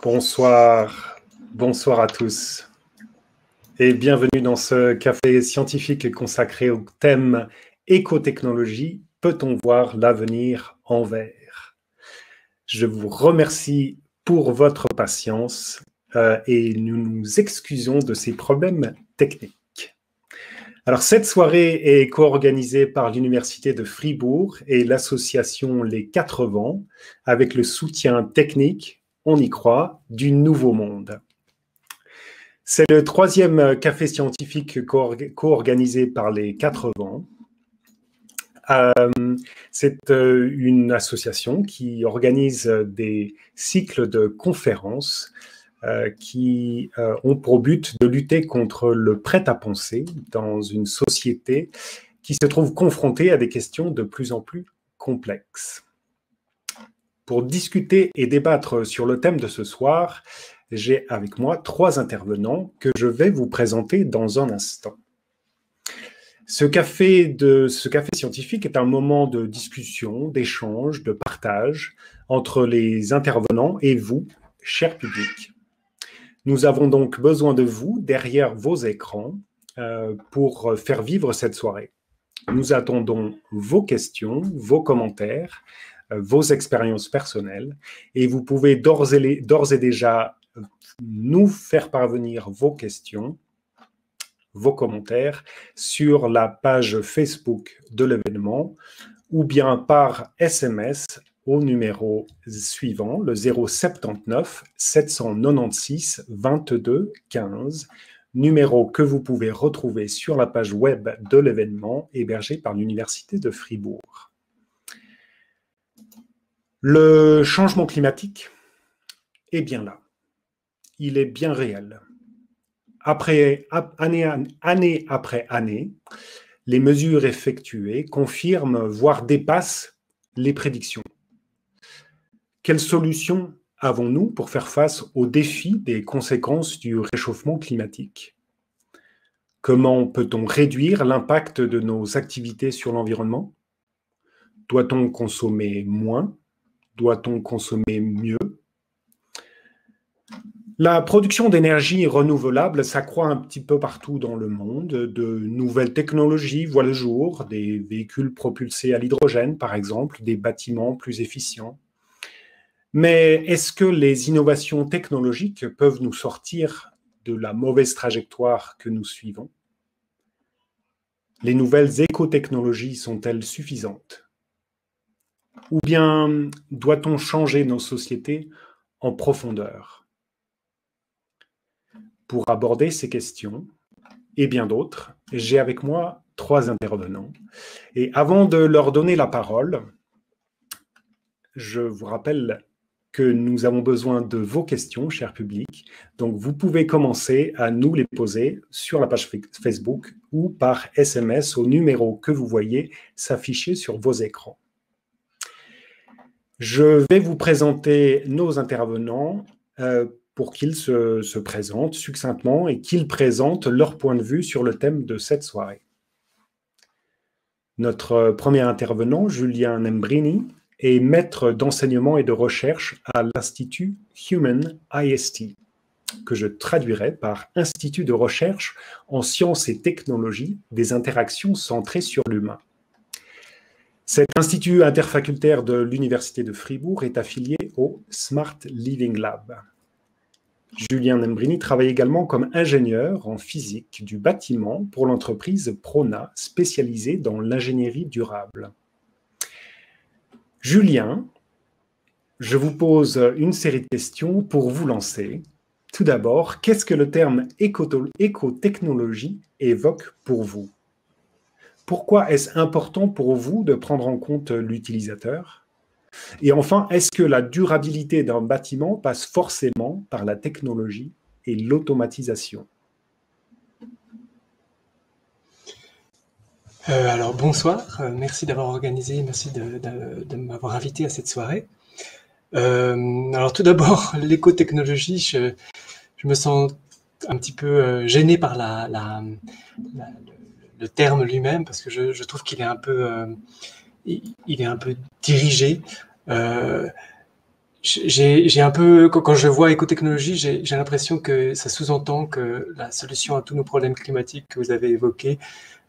Bonsoir, bonsoir à tous et bienvenue dans ce café scientifique consacré au thème écotechnologie, peut-on voir l'avenir en vert? Je vous remercie pour votre patience et nous nous excusons de ces problèmes techniques. Alors, cette soirée est co-organisée par l'Université de Fribourg et l'association Les Quatre Vents avec le soutien technique, on y croit, du Nouveau Monde. C'est le troisième café scientifique co-organisé par les Quatre Vents. C'est une association qui organise des cycles de conférences qui ont pour but de lutter contre le prêt-à-penser dans une société qui se trouve confrontée à des questions de plus en plus complexes. Pour discuter et débattre sur le thème de ce soir, j'ai avec moi 3 intervenants que je vais vous présenter dans un instant. Ce café scientifique est un moment de discussion, d'échange, de partage entre les intervenants et vous, cher public. Nous avons donc besoin de vous derrière vos écrans pour faire vivre cette soirée. Nous attendons vos questions, vos commentaires, vos expériences personnelles et vous pouvez d'ores et déjà nous faire parvenir vos questions, vos commentaires sur la page Facebook de l'événement ou bien par SMS au numéro suivant, le 079 796 22 15, numéro que vous pouvez retrouver sur la page web de l'événement hébergé par l'Université de Fribourg. Le changement climatique est bien là. Il est bien réel. Année après année, les mesures effectuées confirment, voire dépassent les prédictions. Quelles solutions avons-nous pour faire face aux défis des conséquences du réchauffement climatique? Comment peut-on réduire l'impact de nos activités sur l'environnement? Doit-on consommer moins? Doit-on consommer mieux? La production d'énergie renouvelable s'accroît un petit peu partout dans le monde. De nouvelles technologies voient le jour, des véhicules propulsés à l'hydrogène, par exemple, des bâtiments plus efficients. Mais est-ce que les innovations technologiques peuvent nous sortir de la mauvaise trajectoire que nous suivons? Les nouvelles écotechnologies sont-elles suffisantes? Ou bien doit-on changer nos sociétés en profondeur? Pour aborder ces questions et bien d'autres, j'ai avec moi 3 intervenants. Et avant de leur donner la parole, je vous rappelle que nous avons besoin de vos questions, cher public. Donc, vous pouvez commencer à nous les poser sur la page Facebook ou par SMS au numéro que vous voyez s'afficher sur vos écrans. Je vais vous présenter nos intervenants pour qu'ils se présentent succinctement et qu'ils présentent leur point de vue sur le thème de cette soirée. Notre premier intervenant, Julien Nembrini, est maître d'enseignement et de recherche à l'Institut Human IST, que je traduirai par Institut de recherche en sciences et technologies des interactions centrées sur l'humain. Cet institut interfacultaire de l'Université de Fribourg est affilié au Smart Living Lab. Julien Nembrini travaille également comme ingénieur en physique du bâtiment pour l'entreprise Prona, spécialisée dans l'ingénierie durable. Julien, je vous pose une série de questions pour vous lancer. Tout d'abord, qu'est-ce que le terme écotechnologie évoque pour vous? Pourquoi est-ce important pour vous de prendre en compte l'utilisateur? Et enfin, est-ce que la durabilité d'un bâtiment passe forcément par la technologie et l'automatisation? Alors bonsoir, merci d'avoir organisé, merci de m'avoir invité à cette soirée. Alors tout d'abord, l'écotechnologie, je me sens un petit peu gêné par le terme lui-même, parce que je trouve qu'il est un peu il est un peu dirigé. J'ai un peu, quand je vois écotechnologie, j'ai l'impression que ça sous-entend que la solution à tous nos problèmes climatiques que vous avez évoqués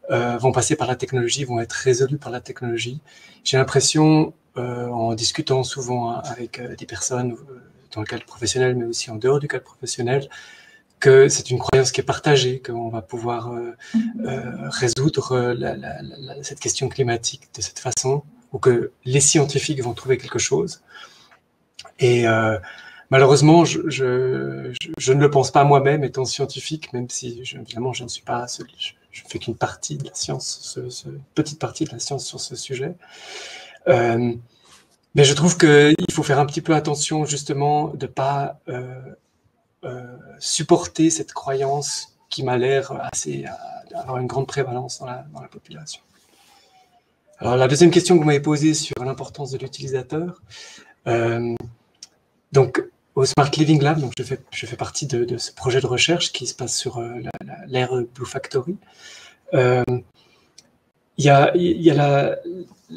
vont passer par la technologie, vont être résolus par la technologie. J'ai l'impression, en discutant souvent avec des personnes dans le cadre professionnel, mais aussi en dehors du cadre professionnel, que c'est une croyance qui est partagée, qu'on va pouvoir résoudre cette question climatique de cette façon, ou que les scientifiques vont trouver quelque chose. Et malheureusement, je ne le pense pas moi-même, étant scientifique, même si évidemment je ne suis pas je fais qu'une partie de la science, petite partie de la science sur ce sujet. Mais je trouve qu'il faut faire un petit peu attention justement de pas supporter cette croyance qui m'a l'air avoir une grande prévalence dans la population. Alors la deuxième question que vous m'avez posée sur l'importance de l'utilisateur. Donc, au Smart Living Lab, donc je fais partie de ce projet de recherche qui se passe sur l'Air Blue Factory. Il y a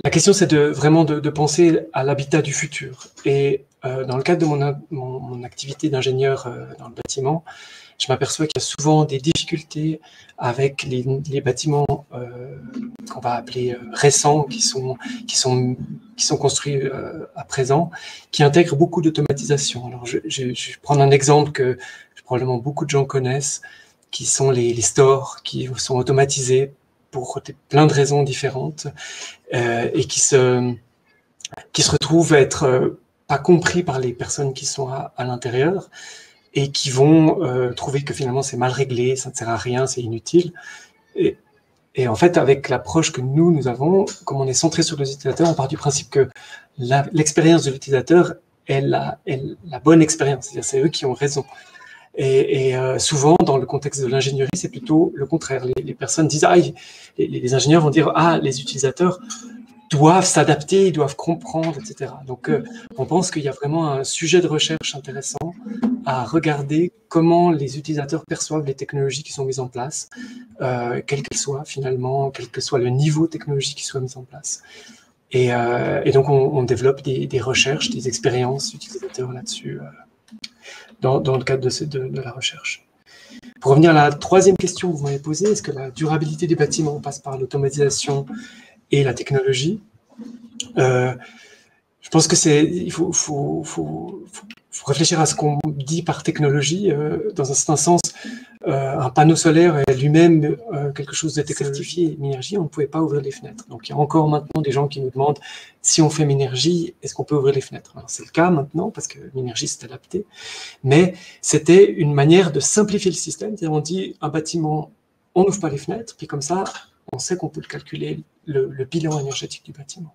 la question, c'est vraiment de penser à l'habitat du futur. Et dans le cadre de mon activité d'ingénieur dans le bâtiment, je m'aperçois qu'il y a souvent des difficultés avec les bâtiments qu'on va appeler récents, qui sont construits à présent, qui intègrent beaucoup d'automatisation. Alors, je vais prendre un exemple que probablement beaucoup de gens connaissent, qui sont les stores, qui sont automatisés pour plein de raisons différentes, et qui se retrouvent à être pas compris par les personnes qui sont à l'intérieur, et qui vont trouver que finalement c'est mal réglé, ça ne sert à rien, c'est inutile. Et en fait, avec l'approche que nous avons, comme on est centré sur les utilisateurs, on part du principe que l'expérience de l'utilisateur est la bonne expérience, c'est-à-dire c'est eux qui ont raison. Et souvent, dans le contexte de l'ingénierie, c'est plutôt le contraire. Les personnes disent, les ingénieurs vont dire, les utilisateurs doivent s'adapter, ils doivent comprendre, etc. Donc, on pense qu'il y a vraiment un sujet de recherche intéressant à regarder comment les utilisateurs perçoivent les technologies qui sont mises en place, quelles qu'elles soient finalement, quel que soit le niveau technologique qui soit mis en place. Et donc, on développe des recherches, des expériences utilisateurs là-dessus, dans le cadre de la recherche. Pour revenir à la troisième question que vous m'avez posée, est-ce que la durabilité des bâtiments passe par l'automatisation et la technologie? Je pense que il faut réfléchir à ce qu'on dit par technologie. Dans un certain sens, un panneau solaire est lui-même quelque chose de certifié Minergie, on ne pouvait pas ouvrir les fenêtres. Donc il y a encore maintenant des gens qui nous demandent si on fait Minergie, est-ce qu'on peut ouvrir les fenêtres? Alors c'est le cas maintenant parce que Minergie s'est adapté, mais c'était une manière de simplifier le système. C'est-à-dire on dit un bâtiment, on n'ouvre pas les fenêtres, puis comme ça, on sait qu'on peut le calculer, le bilan énergétique du bâtiment.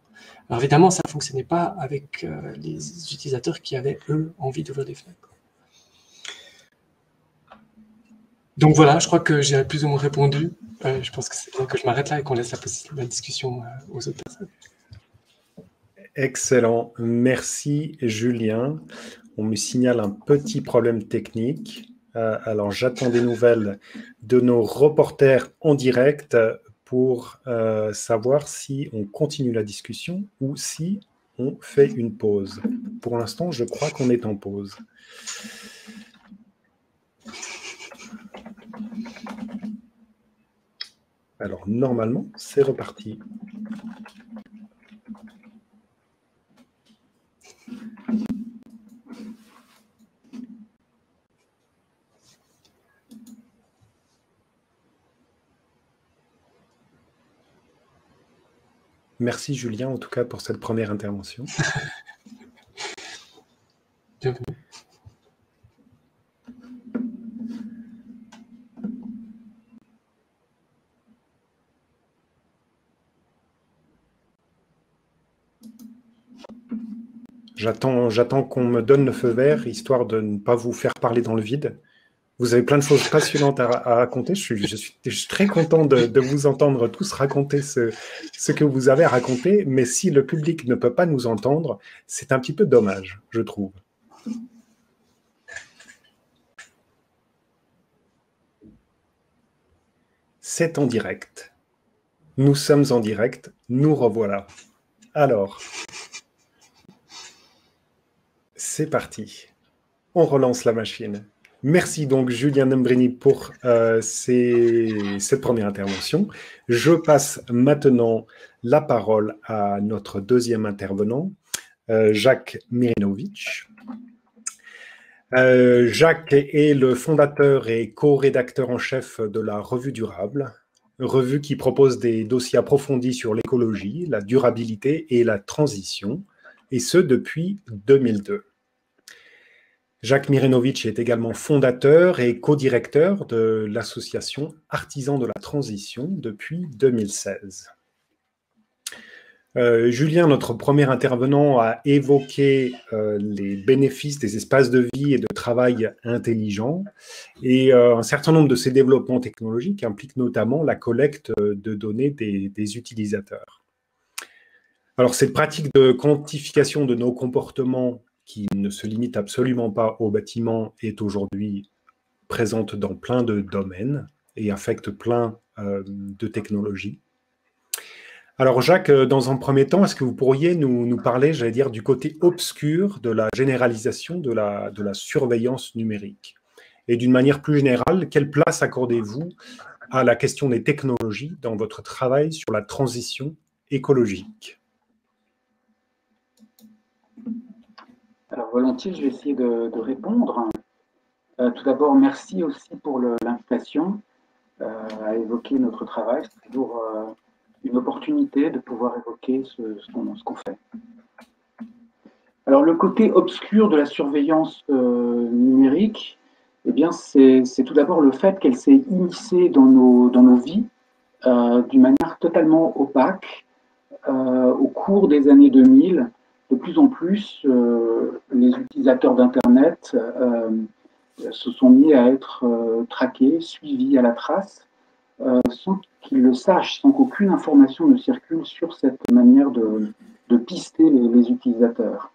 Alors évidemment, ça ne fonctionnait pas avec les utilisateurs qui avaient, eux, envie d'ouvrir des fenêtres. Donc voilà, je crois que j'ai plus ou moins répondu. Je pense que c'est bon que je m'arrête là et qu'on laisse la discussion aux autres personnes. Excellent. Merci, Julien. On me signale un petit problème technique. Alors, j'attends des nouvelles de nos reporters en direct pour savoir si on continue la discussion ou si on fait une pause. Pour l'instant, je crois qu'on est en pause. Alors, normalement, c'est reparti. Merci Julien, en tout cas, pour cette première intervention. Bienvenue. J'attends qu'on me donne le feu vert, histoire de ne pas vous faire parler dans le vide. Vous avez plein de choses passionnantes à raconter. Je suis très content de vous entendre tous raconter ce que vous avez à raconter, mais si le public ne peut pas nous entendre, c'est un petit peu dommage, je trouve. C'est en direct. Nous sommes en direct, nous revoilà. Alors, c'est parti. On relance la machine. Merci donc Julien Nembrini pour cette première intervention. Je passe maintenant la parole à notre deuxième intervenant, Jacques Mirinovitch. Jacques est le fondateur et co-rédacteur en chef de la Revue Durable, revue qui propose des dossiers approfondis sur l'écologie, la durabilité et la transition, et ce depuis 2002. Jacques Mirinovitch est également fondateur et co-directeur de l'association Artisans de la Transition depuis 2016. Julien, notre premier intervenant, a évoqué les bénéfices des espaces de vie et de travail intelligents et un certain nombre de ces développements technologiques impliquent notamment la collecte de données des utilisateurs. Alors, cette pratique de quantification de nos comportements qui ne se limite absolument pas au bâtiment est aujourd'hui présente dans plein de domaines et affecte plein de technologies. Alors Jacques, dans un premier temps, est-ce que vous pourriez nous parler, j'allais dire, du côté obscur de la généralisation de la surveillance numérique? Et d'une manière plus générale, quelle place accordez-vous à la question des technologies dans votre travail sur la transition écologique? Alors volontiers, je vais essayer de répondre. Tout d'abord, merci aussi pour l'invitation à évoquer notre travail. C'est toujours une opportunité de pouvoir évoquer ce qu'on fait. Alors le côté obscur de la surveillance numérique, eh bien c'est tout d'abord le fait qu'elle s'est immiscée dans nos vies d'une manière totalement opaque au cours des années 2000. De plus en plus, les utilisateurs d'Internet se sont mis à être traqués, suivis à la trace, sans qu'ils le sachent, sans qu'aucune information ne circule sur cette manière de pister les utilisateurs.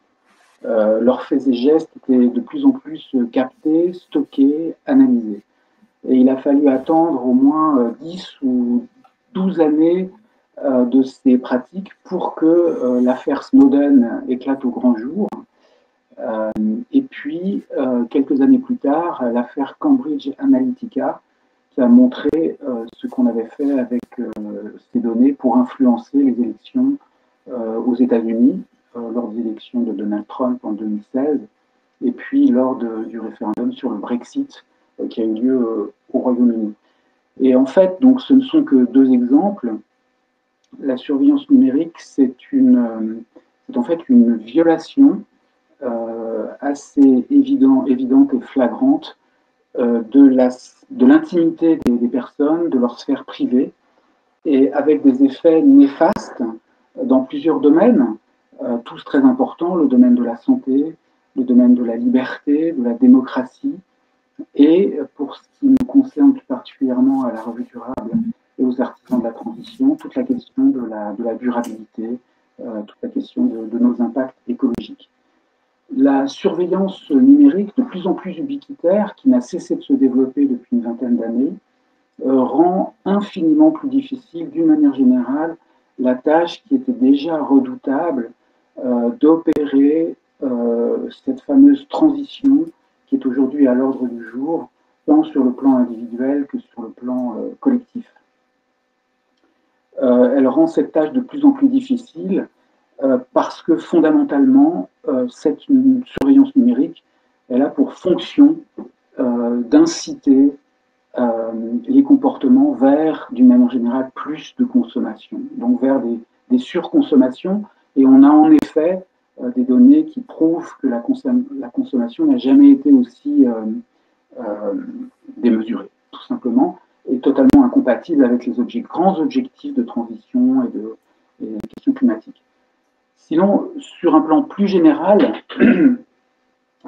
Leurs faits et gestes étaient de plus en plus captés, stockés, analysés. Et il a fallu attendre au moins 10 ou 12 années de ces pratiques pour que l'affaire Snowden éclate au grand jour. Et puis, quelques années plus tard, l'affaire Cambridge Analytica, qui a montré ce qu'on avait fait avec ces données pour influencer les élections aux États-Unis, lors des élections de Donald Trump en 2016, et puis lors du référendum sur le Brexit qui a eu lieu au Royaume-Uni. Et en fait, donc, ce ne sont que deux exemples. La surveillance numérique, c'est en fait une violation assez évidente et flagrante de l'intimité des personnes, de leur sphère privée, et avec des effets néfastes dans plusieurs domaines, tous très importants, le domaine de la santé, le domaine de la liberté, de la démocratie, et pour ce qui nous concerne plus particulièrement à la Revue Durable et aux artisans de la transition, toute la question de la durabilité, toute la question de nos impacts écologiques. La surveillance numérique, de plus en plus ubiquitaire, qui n'a cessé de se développer depuis une vingtaine d'années, rend infiniment plus difficile, d'une manière générale, la tâche qui était déjà redoutable d'opérer cette fameuse transition qui est aujourd'hui à l'ordre du jour, tant sur le plan individuel que sur le plan collectif. Elle rend cette tâche de plus en plus difficile parce que fondamentalement, cette surveillance numérique, elle a pour fonction d'inciter les comportements vers, d'une manière générale, plus de consommation, donc vers des surconsommations. Et on a en effet des données qui prouvent que la consommation n'a jamais été aussi démesurée, tout simplement, et totalement incompatible avec les grands objectifs de transition et des questions climatiques. Sinon, sur un plan plus général,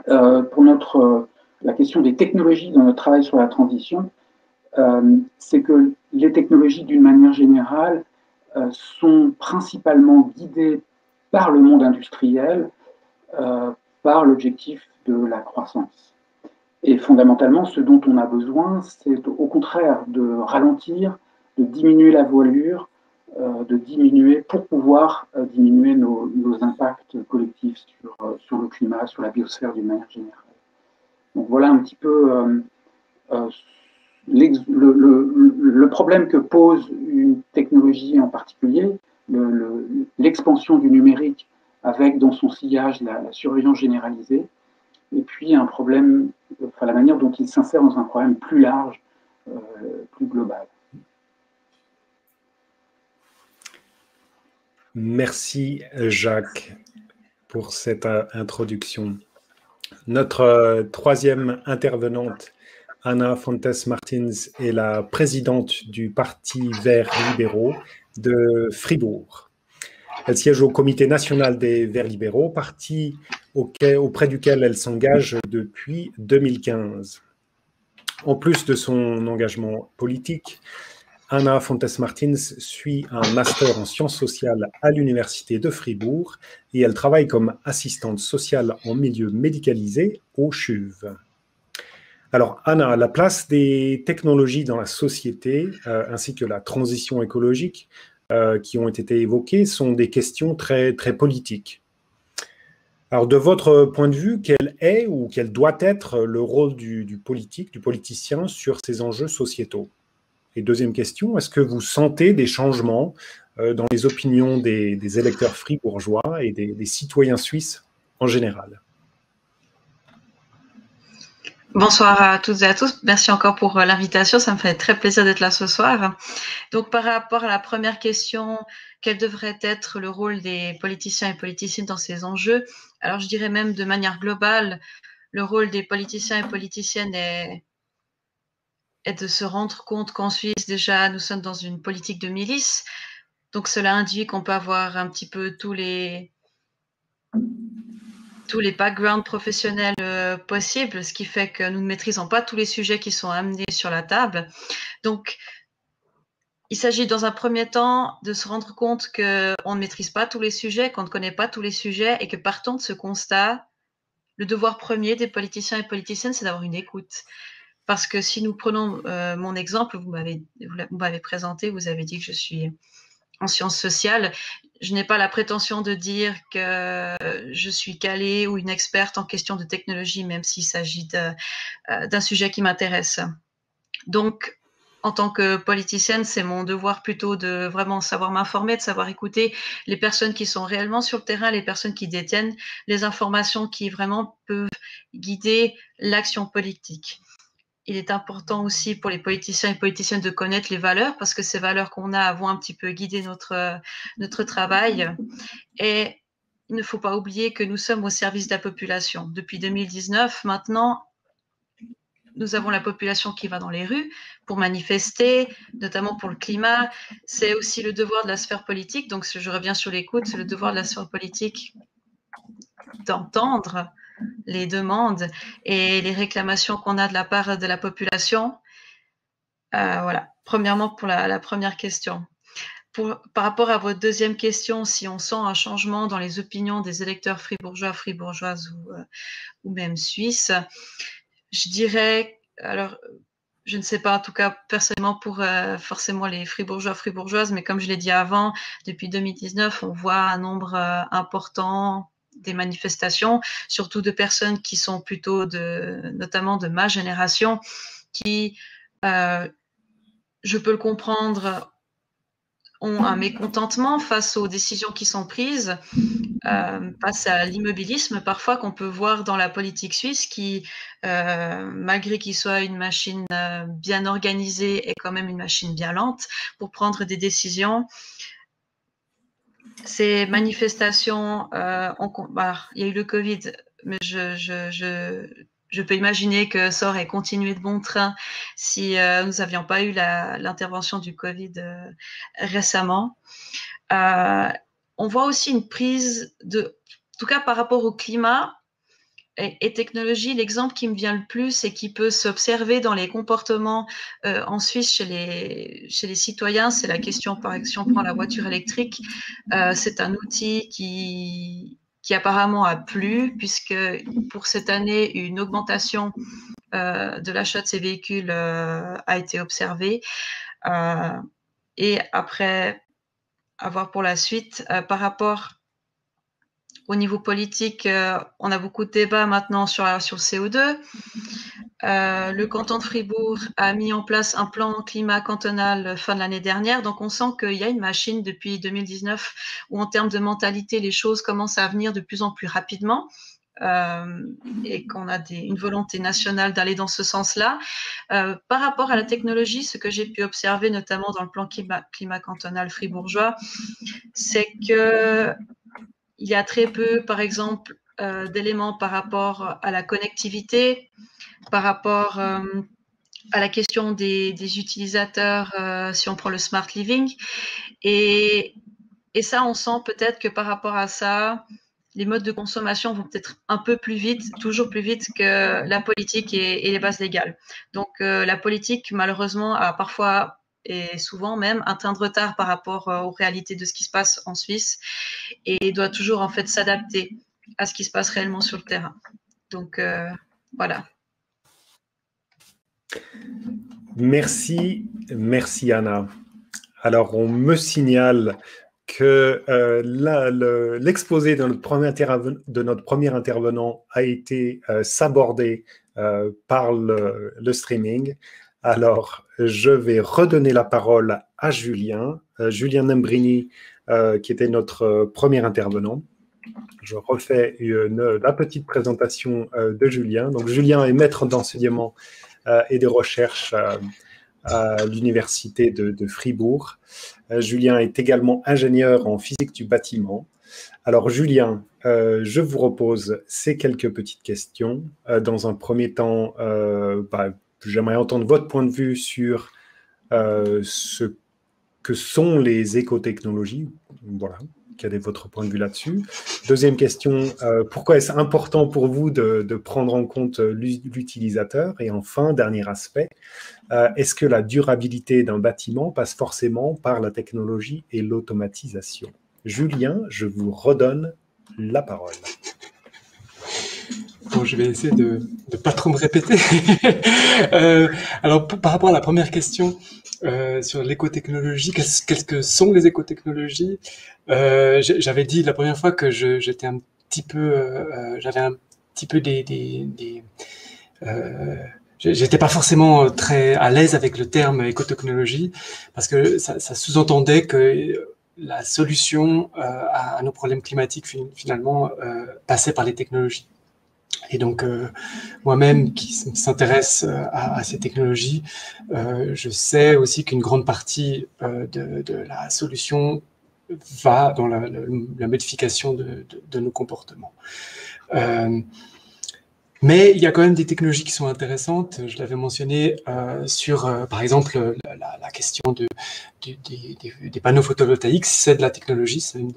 pour la question des technologies dans notre travail sur la transition, c'est que les technologies, d'une manière générale, sont principalement guidées par le monde industriel, par l'objectif de la croissance. Et fondamentalement, ce dont on a besoin, c'est au contraire de ralentir, de diminuer la voilure, de diminuer, pour pouvoir diminuer nos impacts collectifs sur le climat, sur la biosphère d'une manière générale. Donc voilà un petit peu le problème que pose une technologie en particulier, l'expansion du numérique avec dans son sillage la surveillance généralisée, et puis un problème, enfin la manière dont il s'insère dans un problème plus large, plus global. Merci Jacques pour cette introduction. Notre troisième intervenante, Anna Fontes Martins, est la présidente du Parti Verts libéraux de Fribourg. Elle siège au Comité national des Verts libéraux, parti auprès duquel elle s'engage depuis 2015. En plus de son engagement politique, Anna Fontes Martins suit un master en sciences sociales à l'Université de Fribourg et elle travaille comme assistante sociale en milieu médicalisé au CHUV. Alors, Anna, la place des technologies dans la société ainsi que la transition écologique qui ont été évoquées sont des questions très, très politiques. Alors, de votre point de vue, quel est ou quel doit être le rôle du politique, du politicien sur ces enjeux sociétaux? Et deuxième question, est-ce que vous sentez des changements dans les opinions des électeurs fribourgeois et des citoyens suisses en général? Bonsoir à toutes et à tous. Merci encore pour l'invitation. Ça me fait très plaisir d'être là ce soir. Donc, par rapport à la première question, quel devrait être le rôle des politiciens et politiciennes dans ces enjeux? Alors, je dirais même de manière globale, le rôle des politiciens et politiciennes est de se rendre compte qu'en Suisse, déjà, nous sommes dans une politique de milice. Donc, cela induit qu'on peut avoir un petit peu tous les backgrounds professionnels possibles, ce qui fait que nous ne maîtrisons pas tous les sujets qui sont amenés sur la table. Donc, il s'agit dans un premier temps de se rendre compte qu'on ne maîtrise pas tous les sujets, qu'on ne connaît pas tous les sujets et que partant de ce constat, le devoir premier des politiciens et politiciennes, c'est d'avoir une écoute. Parce que si nous prenons mon exemple, vous m'avez présenté, vous avez dit que je suis en sciences sociales. Je n'ai pas la prétention de dire que je suis calée ou une experte en question de technologie, même s'il s'agit d'un sujet qui m'intéresse. Donc, en tant que politicienne, c'est mon devoir plutôt de vraiment savoir m'informer, de savoir écouter les personnes qui sont réellement sur le terrain, les personnes qui détiennent les informations qui vraiment peuvent guider l'action politique. Il est important aussi pour les politiciens et politiciennes de connaître les valeurs parce que ces valeurs qu'on a vont un petit peu guider notre travail. Et il ne faut pas oublier que nous sommes au service de la population. Depuis 2019, maintenant, nous avons la population qui va dans les rues pour manifester, notamment pour le climat. C'est aussi le devoir de la sphère politique. Donc, je reviens sur l'écoute, c'est le devoir de la sphère politique d'entendre les demandes et les réclamations qu'on a de la part de la population. Voilà, premièrement pour la première question. Par rapport à votre deuxième question, si on sent un changement dans les opinions des électeurs fribourgeois, fribourgeoises ou même suisses, je dirais, alors je ne sais pas, en tout cas personnellement pour forcément les fribourgeois, fribourgeoises, mais comme je l'ai dit avant, depuis 2019, on voit un nombre important des manifestations, surtout de personnes qui sont plutôt notamment de ma génération, qui, je peux le comprendre, ont un mécontentement face aux décisions qui sont prises, face à l'immobilisme parfois qu'on peut voir dans la politique suisse qui, malgré qu'il soit une machine bien organisée, est quand même une machine bien lente pour prendre des décisions. Ces manifestations, il y a eu le Covid, mais je peux imaginer que ça aurait continué de bon train si nous n'avions pas eu l'intervention du Covid récemment. On voit aussi une prise en tout cas par rapport au climat et technologie, l'exemple qui me vient le plus et qui peut s'observer dans les comportements en Suisse chez les citoyens, c'est la question, par exemple, si on prend la voiture électrique, c'est un outil qui apparemment a plu, puisque pour cette année, une augmentation de l'achat de ces véhicules a été observée. Et après à voir pour la suite. Par rapport au niveau politique, on a beaucoup de débats maintenant sur le CO2. Le canton de Fribourg a mis en place un plan climat cantonal fin de l'année dernière. Donc, on sent qu'il y a une machine depuis 2019 où, en termes de mentalité, les choses commencent à venir de plus en plus rapidement. Et qu'on a une volonté nationale d'aller dans ce sens-là. Par rapport à la technologie, ce que j'ai pu observer, notamment dans le plan climat cantonal fribourgeois, c'est qu'il y a très peu, par exemple, d'éléments par rapport à la connectivité, par rapport à la question des utilisateurs, si on prend le smart living. Et ça, on sent peut-être que par rapport à ça, les modes de consommation vont peut-être un peu plus vite, toujours plus vite que la politique et les bases légales. Donc, la politique, malheureusement, a parfois et souvent même un train de retard par rapport aux réalités de ce qui se passe en Suisse et doit toujours en fait s'adapter à ce qui se passe réellement sur le terrain. Donc, voilà. Merci Anna. Alors, on me signale que l'exposé de notre premier intervenant a été sabordé par le streaming. Alors, je vais redonner la parole à Julien Nembrini, qui était notre premier intervenant. Je refais la petite présentation de Julien. Donc, Julien est maître d'enseignement et de recherche à l'université de Fribourg. Julien est également ingénieur en physique du bâtiment. Alors Julien, je vous repose ces quelques petites questions. Dans un premier temps, j'aimerais entendre votre point de vue sur ce que sont les écotechnologies. Voilà, quel est votre point de vue là-dessus? Deuxième question, pourquoi est-ce important pour vous de prendre en compte l'utilisateur? Et enfin, dernier aspect, est-ce que la durabilité d'un bâtiment passe forcément par la technologie et l'automatisation? Julien, je vous redonne la parole. Bon, je vais essayer de ne pas trop me répéter. Alors, par rapport à la première question sur l'écotechnologie, qu'est-ce que sont les écotechnologies? J'avais dit la première fois que j'étais un petit peu, j'avais un petit peu j'étais pas forcément très à l'aise avec le terme écotechnologie parce que ça sous-entendait que la solution à nos problèmes climatiques finalement passait par les technologies. Et donc, moi-même qui s'intéresse à ces technologies, je sais aussi qu'une grande partie de la solution va dans la modification de nos comportements. Mais il y a quand même des technologies qui sont intéressantes. Je l'avais mentionné sur, par exemple, la question des panneaux photovoltaïques. C'est de la technologie, c'est même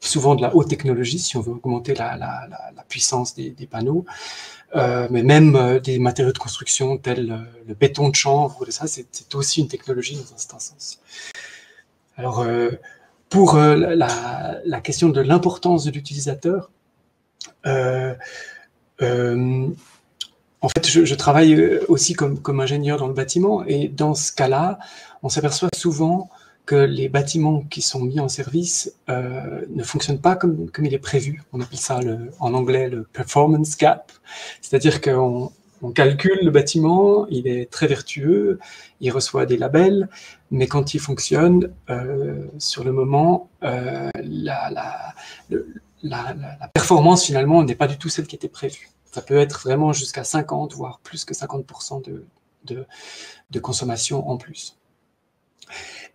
souvent de la haute technologie, si on veut augmenter la puissance des panneaux. Mais même des matériaux de construction tels le béton de chanvre, ça, c'est aussi une technologie dans un certain sens. Alors, pour la question de l'importance de l'utilisateur, en fait, je travaille aussi comme ingénieur dans le bâtiment, et dans ce cas-là, on s'aperçoit souvent que les bâtiments qui sont mis en service ne fonctionnent pas comme il est prévu. On appelle ça en anglais le performance gap, c'est-à-dire qu'on calcule le bâtiment, il est très vertueux, il reçoit des labels, mais quand il fonctionne, sur le moment, la performance finalement n'est pas du tout celle qui était prévue. Ça peut être vraiment jusqu'à 50, voire plus que 50% de consommation en plus.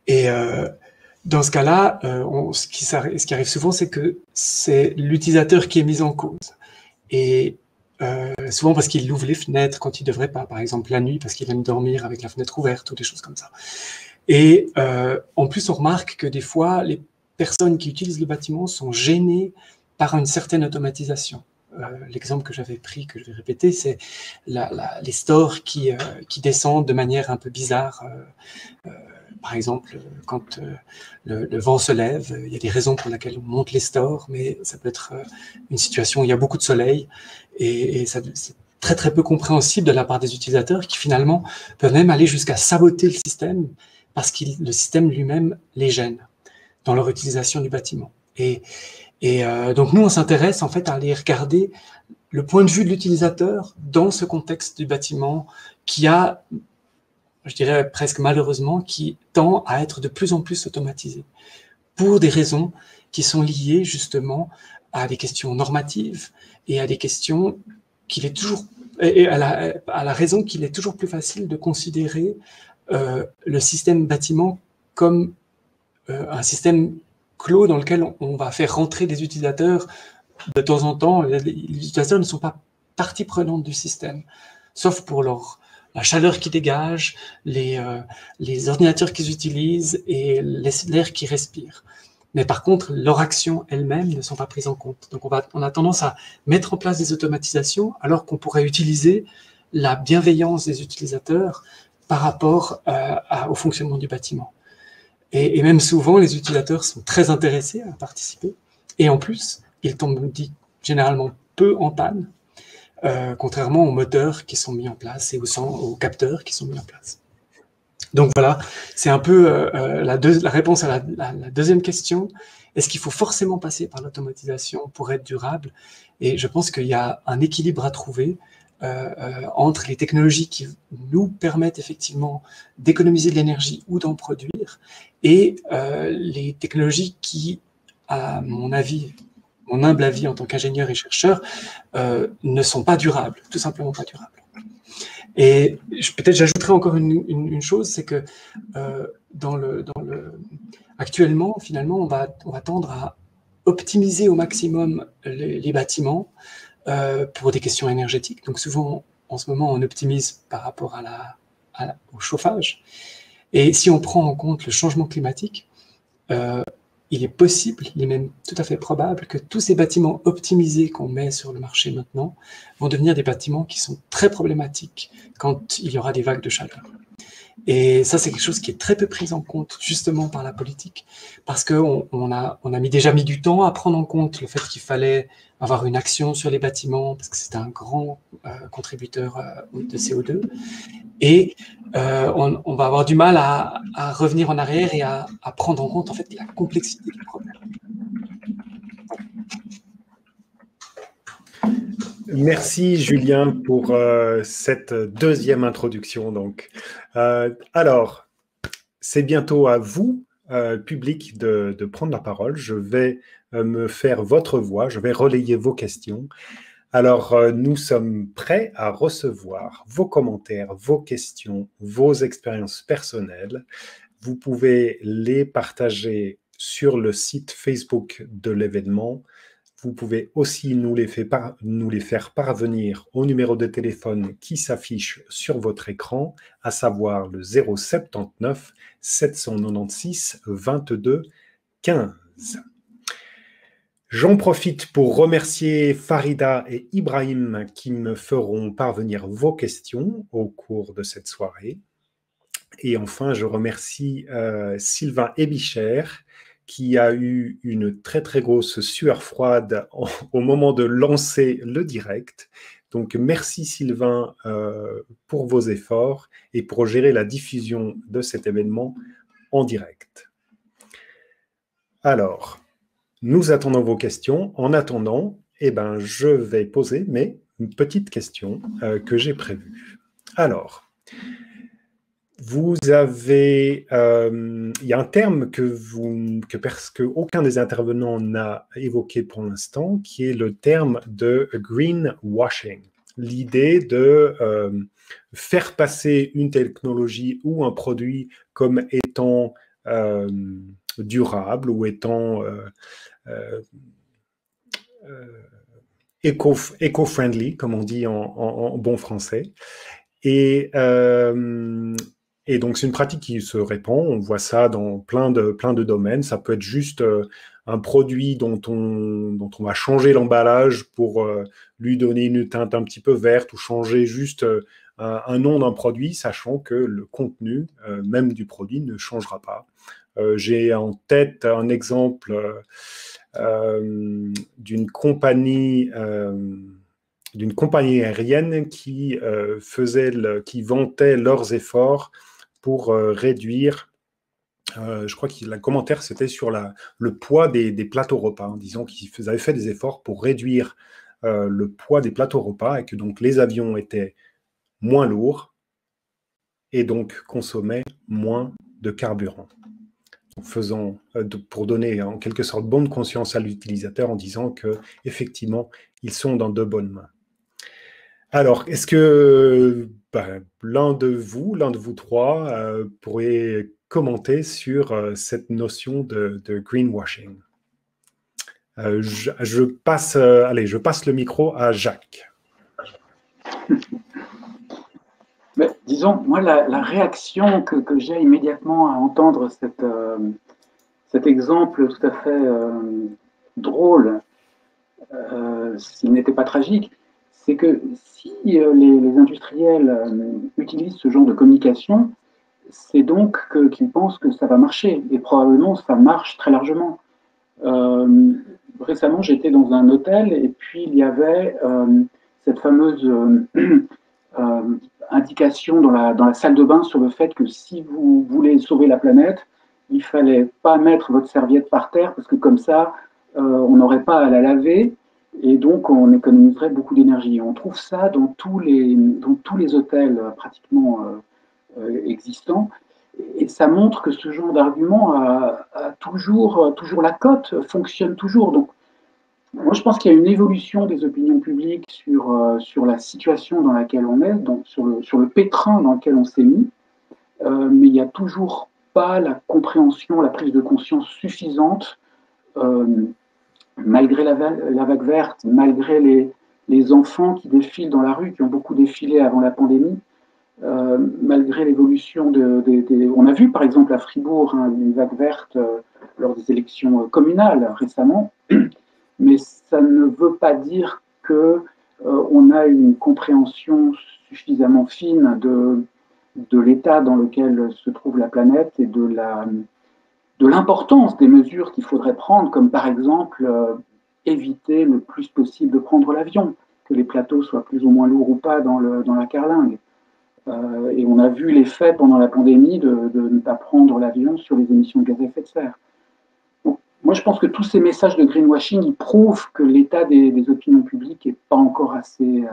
Et dans ce cas-là, ce qui arrive souvent, c'est que c'est l'utilisateur qui est mis en cause. Et souvent parce qu'il ouvre les fenêtres quand il ne devrait pas, par exemple la nuit, parce qu'il aime dormir avec la fenêtre ouverte ou des choses comme ça. Et en plus, on remarque que des fois, les personnes qui utilisent le bâtiment sont gênées par une certaine automatisation. L'exemple que j'avais pris, que je vais répéter, c'est les stores qui descendent de manière un peu bizarre. Par exemple, quand le vent se lève, il y a des raisons pour lesquelles on monte les stores, mais ça peut être une situation où il y a beaucoup de soleil, et c'est très très peu compréhensible de la part des utilisateurs qui finalement peuvent même aller jusqu'à saboter le système parce que le système lui-même les gêne. dans leur utilisation du bâtiment. Donc nous, on s'intéresse en fait à aller regarder le point de vue de l'utilisateur dans ce contexte du bâtiment qui a, je dirais presque malheureusement, qui tend à être de plus en plus automatisé pour des raisons qui sont liées justement à des questions normatives et à des questions qu'il est toujours, et à la raison qu'il est toujours plus facile de considérer le système bâtiment comme un système clos dans lequel on va faire rentrer des utilisateurs de temps en temps. Les utilisateurs ne sont pas partie prenante du système, sauf pour la chaleur qu'ils dégagent, les ordinateurs qu'ils utilisent et l'air qu'ils respirent. Mais par contre, leurs actions elles-mêmes ne sont pas prises en compte. Donc on a tendance à mettre en place des automatisations alors qu'on pourrait utiliser la bienveillance des utilisateurs par rapport au fonctionnement du bâtiment. Et même souvent, les utilisateurs sont très intéressés à participer. Et en plus, ils tombent généralement peu en panne, contrairement aux moteurs qui sont mis en place et aux capteurs qui sont mis en place. Donc voilà, c'est un peu la réponse à la deuxième question. Est-ce qu'il faut forcément passer par l'automatisation pour être durable? Et je pense qu'il y a un équilibre à trouver entre les technologies qui nous permettent effectivement d'économiser de l'énergie ou d'en produire et les technologies qui, à mon avis, mon humble avis en tant qu'ingénieur et chercheur, ne sont pas durables, tout simplement pas durables. Et peut-être j'ajouterai encore une chose, c'est que actuellement, finalement, on va tendre à optimiser au maximum les bâtiments pour des questions énergétiques. Donc souvent, en ce moment, on optimise par rapport au chauffage. Et si on prend en compte le changement climatique, il est possible, il est même tout à fait probable que tous ces bâtiments optimisés qu'on met sur le marché maintenant vont devenir des bâtiments qui sont très problématiques quand il y aura des vagues de chaleur. Et ça, c'est quelque chose qui est très peu pris en compte justement par la politique, parce qu'on a déjà mis du temps à prendre en compte le fait qu'il fallait avoir une action sur les bâtiments, parce que c'est un grand contributeur de CO2. Et on va avoir du mal à revenir en arrière et à prendre en compte en fait la complexité du problème. Merci Julien pour cette deuxième introduction. Donc, alors, c'est bientôt à vous, public, de prendre la parole. Je vais me faire votre voix, je vais relayer vos questions. Alors, nous sommes prêts à recevoir vos commentaires, vos questions, vos expériences personnelles. Vous pouvez les partager sur le site Facebook de l'événement. Vous pouvez aussi nous les faire parvenir au numéro de téléphone qui s'affiche sur votre écran, à savoir le 079 796 22 15. J'en profite pour remercier Farida et Ibrahim qui me feront parvenir vos questions au cours de cette soirée. Et enfin, je remercie Sylvain Ebicher qui a eu une très très grosse sueur froide au moment de lancer le direct. Donc merci Sylvain pour vos efforts et pour gérer la diffusion de cet événement en direct. Alors, nous attendons vos questions. En attendant, je vais poser mes petites questions que j'ai prévues. Alors, vous avez, il y a un terme que aucun des intervenants n'a évoqué pour l'instant, qui est le terme de greenwashing. L'idée de faire passer une technologie ou un produit comme étant durable ou étant eco-friendly, comme on dit en bon français. Et donc, c'est une pratique qui se répand. On voit ça dans plein de domaines. Ça peut être juste un produit dont on va changer l'emballage pour lui donner une teinte un petit peu verte ou changer juste un nom d'un produit, sachant que le contenu même du produit ne changera pas. J'ai en tête un exemple d'une compagnie aérienne qui vantait leurs efforts pour réduire Je crois que le commentaire, c'était sur le poids des plateaux repas, en disant qu'ils avaient fait des efforts pour réduire le poids des plateaux repas et que donc les avions étaient moins lourds et donc consommaient moins de carburant. Pour donner en quelque sorte bonne conscience à l'utilisateur en disant qu'effectivement, ils sont dans de bonnes mains. Alors, est-ce que l'un de vous trois, pourrait commenter sur cette notion de greenwashing? Je passe le micro à Jacques. Mais, disons, moi, la réaction que j'ai immédiatement à entendre cet exemple tout à fait drôle, s'il n'était pas tragique, c'est que si les industriels utilisent ce genre de communication, c'est donc qu'ils pensent que ça va marcher, et probablement ça marche très largement. Récemment, j'étais dans un hôtel, et puis il y avait cette fameuse indication dans la salle de bain sur le fait que si vous voulez sauver la planète, il fallait pas mettre votre serviette par terre, parce que comme ça, on n'aurait pas à la laver, et donc on économiserait beaucoup d'énergie. On trouve ça dans tous les hôtels pratiquement existants, et ça montre que ce genre d'argument a toujours la cote, fonctionne toujours. Donc, moi, je pense qu'il y a une évolution des opinions publiques sur la situation dans laquelle on est, donc sur le pétrin dans lequel on s'est mis, mais il n'y a toujours pas la compréhension, la prise de conscience suffisante, malgré la vague verte, malgré les enfants qui défilent dans la rue, qui ont beaucoup défilé avant la pandémie, malgré l'évolution on a vu par exemple à Fribourg une vague verte lors des élections communales récemment, mais ça ne veut pas dire qu'on a une compréhension suffisamment fine de l'état dans lequel se trouve la planète et de l'importance des mesures qu'il faudrait prendre, comme par exemple éviter le plus possible de prendre l'avion, que les plateaux soient plus ou moins lourds ou pas dans la carlingue. Et on a vu l'effet pendant la pandémie de ne pas prendre l'avion sur les émissions de gaz à effet de serre. Donc, moi, je pense que tous ces messages de greenwashing, ils prouvent que l'état des opinions publiques n'est pas encore assez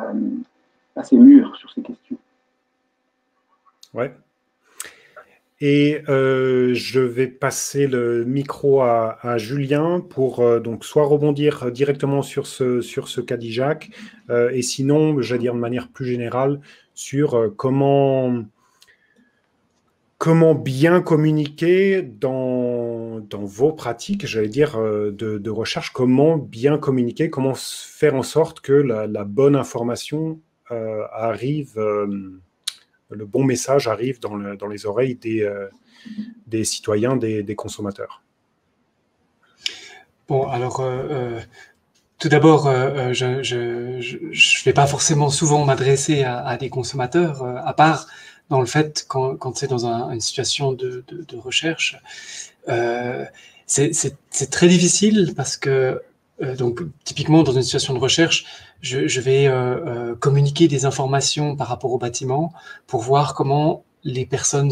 mûr sur ces questions. Ouais. Et je vais passer le micro à Julien pour donc soit rebondir directement sur ce qu'a dit Jacques, et sinon, j'allais dire de manière plus générale, sur comment bien communiquer dans vos pratiques, j'allais dire, de recherche, comment bien communiquer, comment faire en sorte que la bonne information arrive, le bon message arrive dans les oreilles des citoyens, des consommateurs. Bon, alors, tout d'abord, je vais pas forcément souvent m'adresser à des consommateurs, à part dans le fait quand c'est dans une situation de recherche. C'est très difficile parce que, donc, typiquement dans une situation de recherche, je vais communiquer des informations par rapport au bâtiment pour voir comment les personnes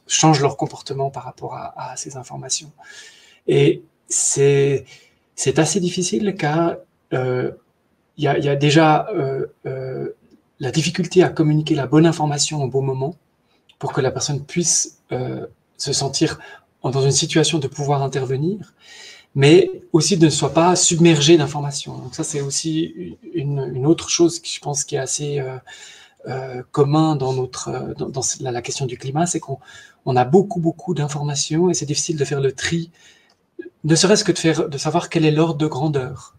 changent leur comportement par rapport à ces informations. Et c'est assez difficile car il y a déjà la difficulté à communiquer la bonne information au bon moment pour que la personne puisse se sentir dans une situation de pouvoir intervenir, mais aussi de ne soit pas submergé d'informations. Donc ça, c'est aussi une autre chose que je pense qui est assez commun dans la question du climat, c'est qu'on a beaucoup d'informations et c'est difficile de faire le tri, ne serait-ce que de savoir quel est l'ordre de grandeur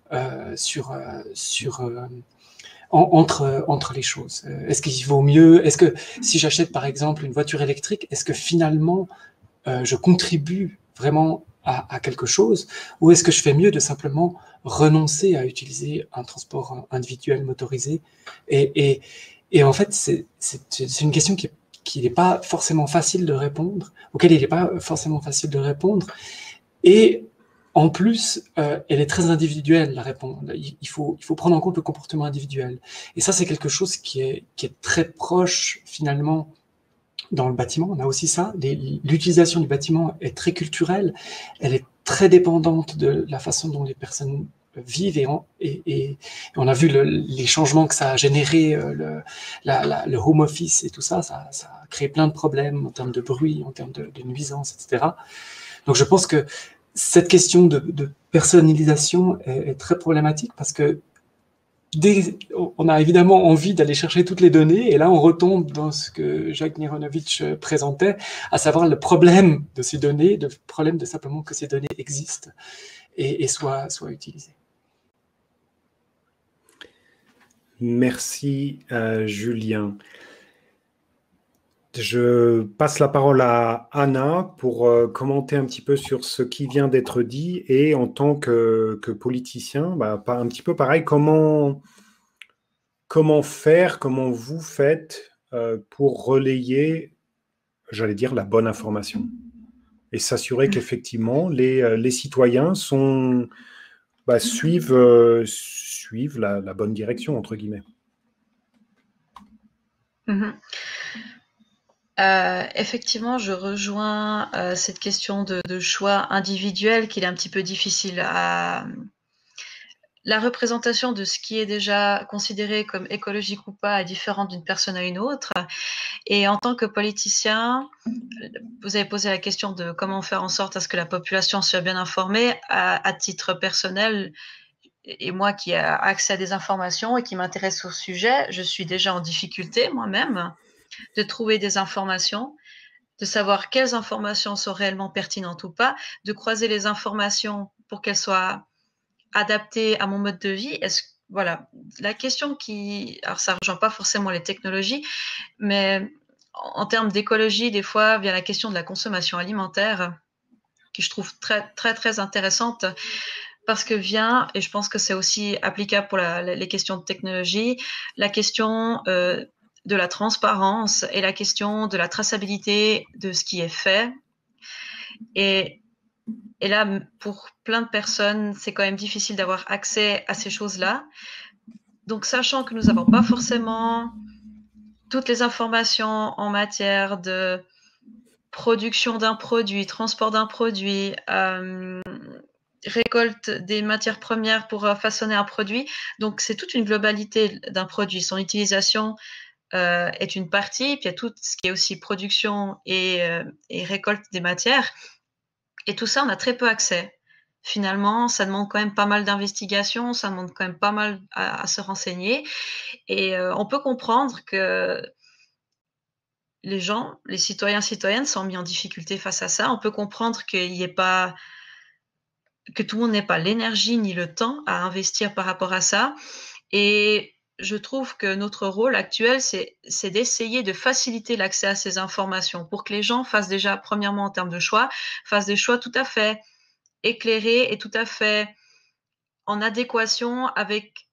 entre les choses. Est-ce qu'il vaut mieux, est-ce que si j'achète par exemple une voiture électrique, est-ce que finalement je contribue vraiment à quelque chose, ou est-ce que je fais mieux de simplement renoncer à utiliser un transport individuel motorisé? Et en fait, c'est une question qui n'est pas forcément facile de répondre, auquel il n'est pas forcément facile de répondre. Et en plus, elle est très individuelle, la réponse. Il faut prendre en compte le comportement individuel. Et ça, c'est quelque chose qui est très proche, finalement, dans le bâtiment, on a aussi ça. L'utilisation du bâtiment est très culturelle, elle est très dépendante de la façon dont les personnes vivent et on a vu les changements que ça a généré, le home office et tout ça, ça a créé plein de problèmes en termes de bruit, en termes de nuisances, etc. Donc je pense que cette question de personnalisation est très problématique parce que on a évidemment envie d'aller chercher toutes les données, et là on retombe dans ce que Jacques Mironovitch présentait, à savoir le problème de ces données, le problème de simplement que ces données existent et soient utilisées. Merci Julien. Je passe la parole à Anna pour commenter un petit peu sur ce qui vient d'être dit, et en tant que politicien, un petit peu pareil, comment faire, comment vous faites pour relayer, j'allais dire, la bonne information et s'assurer qu'effectivement les citoyens suivent la bonne direction, entre guillemets. Effectivement, je rejoins cette question de choix individuel qu'il est un petit peu difficile à... La représentation de ce qui est déjà considéré comme écologique ou pas est différente d'une personne à une autre. Et en tant que politicien, vous avez posé la question de comment faire en sorte à ce que la population soit bien informée. À titre personnel, et moi qui ai accès à des informations et qui m'intéresse au sujet, je suis déjà en difficulté moi-même de trouver des informations, de savoir quelles informations sont réellement pertinentes ou pas, de croiser les informations pour qu'elles soient adaptées à mon mode de vie. Voilà, la question alors ça ne rejoint pas forcément les technologies, mais en termes d'écologie, des fois, vient la question de la consommation alimentaire, qui je trouve très, très, très intéressante, parce que et je pense que c'est aussi applicable pour les questions de technologie, la question de la transparence et la question de la traçabilité de ce qui est fait. Et là, pour plein de personnes, c'est quand même difficile d'avoir accès à ces choses-là. Donc, sachant que nous n'avons pas forcément toutes les informations en matière de production d'un produit, transport d'un produit, récolte des matières premières pour façonner un produit. Donc, c'est toute une globalité d'un produit. Son utilisation est une partie, puis il y a tout ce qui est aussi production et récolte des matières. Et tout ça, on a très peu accès. Finalement, ça demande quand même pas mal d'investigation, ça demande quand même pas mal à se renseigner. Et on peut comprendre que les gens, les citoyens, citoyennes sont mis en difficulté face à ça. On peut comprendre que tout le monde n'ait pas l'énergie ni le temps à investir par rapport à ça. Et je trouve que notre rôle actuel, c'est d'essayer de faciliter l'accès à ces informations pour que les gens fassent déjà, premièrement en termes de choix, fassent des choix tout à fait éclairés et tout à fait en adéquation avec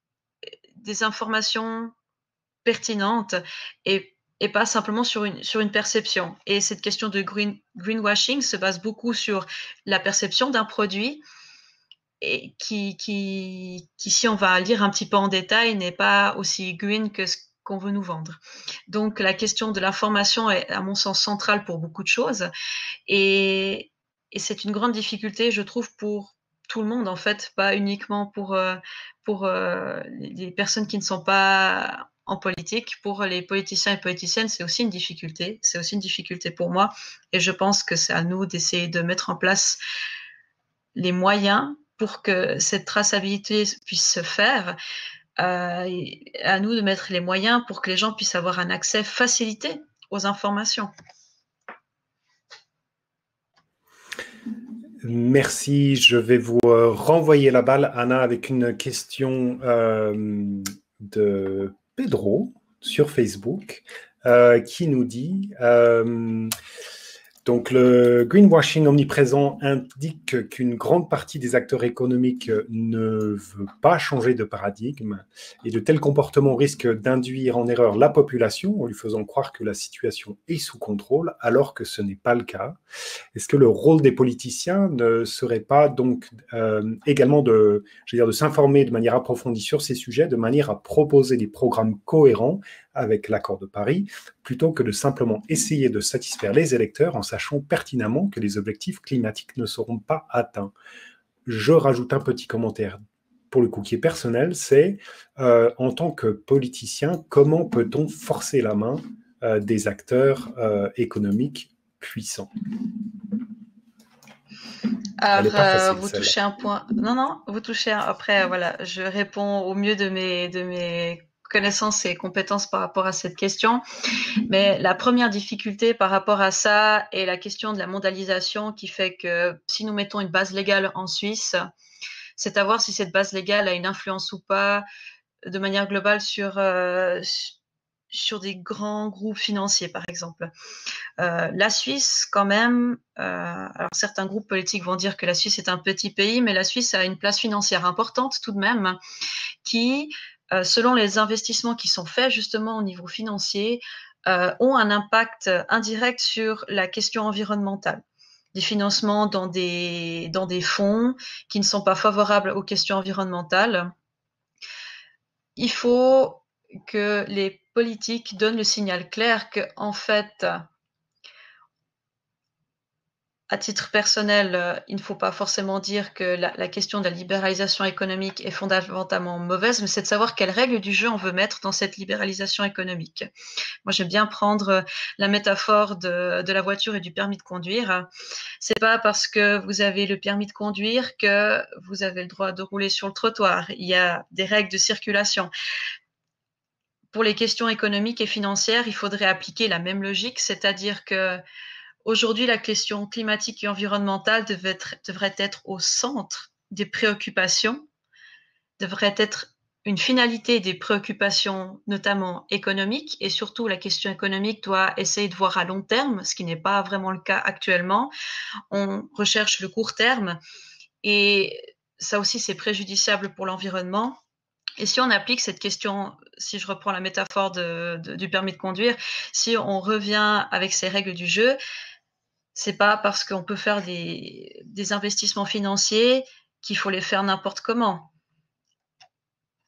des informations pertinentes et pas simplement sur une perception. Et cette question de greenwashing se base beaucoup sur la perception d'un produit, et qui, si on va lire un petit peu en détail, n'est pas aussi green que ce qu'on veut nous vendre. Donc, la question de l'information est, à mon sens, centrale pour beaucoup de choses. Et c'est une grande difficulté, je trouve, pour tout le monde, en fait, pas uniquement pour les personnes qui ne sont pas en politique. Pour les politiciens et politiciennes, c'est aussi une difficulté. C'est aussi une difficulté pour moi. Et je pense que c'est à nous d'essayer de mettre en place les moyens pour que cette traçabilité puisse se faire, à nous de mettre les moyens pour que les gens puissent avoir un accès facilité aux informations. Merci, je vais vous renvoyer la balle, Anna, avec une question de Pedro sur Facebook qui nous dit... donc, le greenwashing omniprésent indique qu'une grande partie des acteurs économiques ne veut pas changer de paradigme, et de tels comportements risquent d'induire en erreur la population en lui faisant croire que la situation est sous contrôle alors que ce n'est pas le cas. Est-ce que le rôle des politiciens ne serait pas donc également de s'informer de manière approfondie sur ces sujets, de manière à proposer des programmes cohérents avec l'accord de Paris, plutôt que de simplement essayer de satisfaire les électeurs en sachant pertinemment que les objectifs climatiques ne seront pas atteints. Je rajoute un petit commentaire pour le coup qui est personnel, c'est en tant que politicien, comment peut-on forcer la main des acteurs économiques puissants? Alors, vous touchez un point. Non, vous touchez après, voilà, je réponds au mieux de mes connaissances et compétences par rapport à cette question. Mais la première difficulté par rapport à ça est la question de la mondialisation qui fait que si nous mettons une base légale en Suisse, c'est à voir si cette base légale a une influence ou pas de manière globale sur des grands groupes financiers, par exemple. La Suisse, quand même, alors certains groupes politiques vont dire que la Suisse est un petit pays, mais la Suisse a une place financière importante tout de même, qui, selon les investissements qui sont faits justement au niveau financier, ont un impact indirect sur la question environnementale. Des financements dans des fonds qui ne sont pas favorables aux questions environnementales. Il faut que les politiques donnent le signal clair qu'en fait, à titre personnel, il ne faut pas forcément dire que la question de la libéralisation économique est fondamentalement mauvaise, mais c'est de savoir quelles règles du jeu on veut mettre dans cette libéralisation économique. Moi, j'aime bien prendre la métaphore de la voiture et du permis de conduire. C'est pas parce que vous avez le permis de conduire que vous avez le droit de rouler sur le trottoir. Il y a des règles de circulation. Pour les questions économiques et financières, il faudrait appliquer la même logique, c'est-à-dire que aujourd'hui, la question climatique et environnementale devrait être au centre des préoccupations, devrait être une finalité des préoccupations, notamment économiques, et surtout la question économique doit essayer de voir à long terme, ce qui n'est pas vraiment le cas actuellement. On recherche le court terme, et ça aussi c'est préjudiciable pour l'environnement. Et si on applique cette question, si je reprends la métaphore du permis de conduire, si on revient avec ces règles du jeu, c'est pas parce qu'on peut faire des investissements financiers qu'il faut les faire n'importe comment.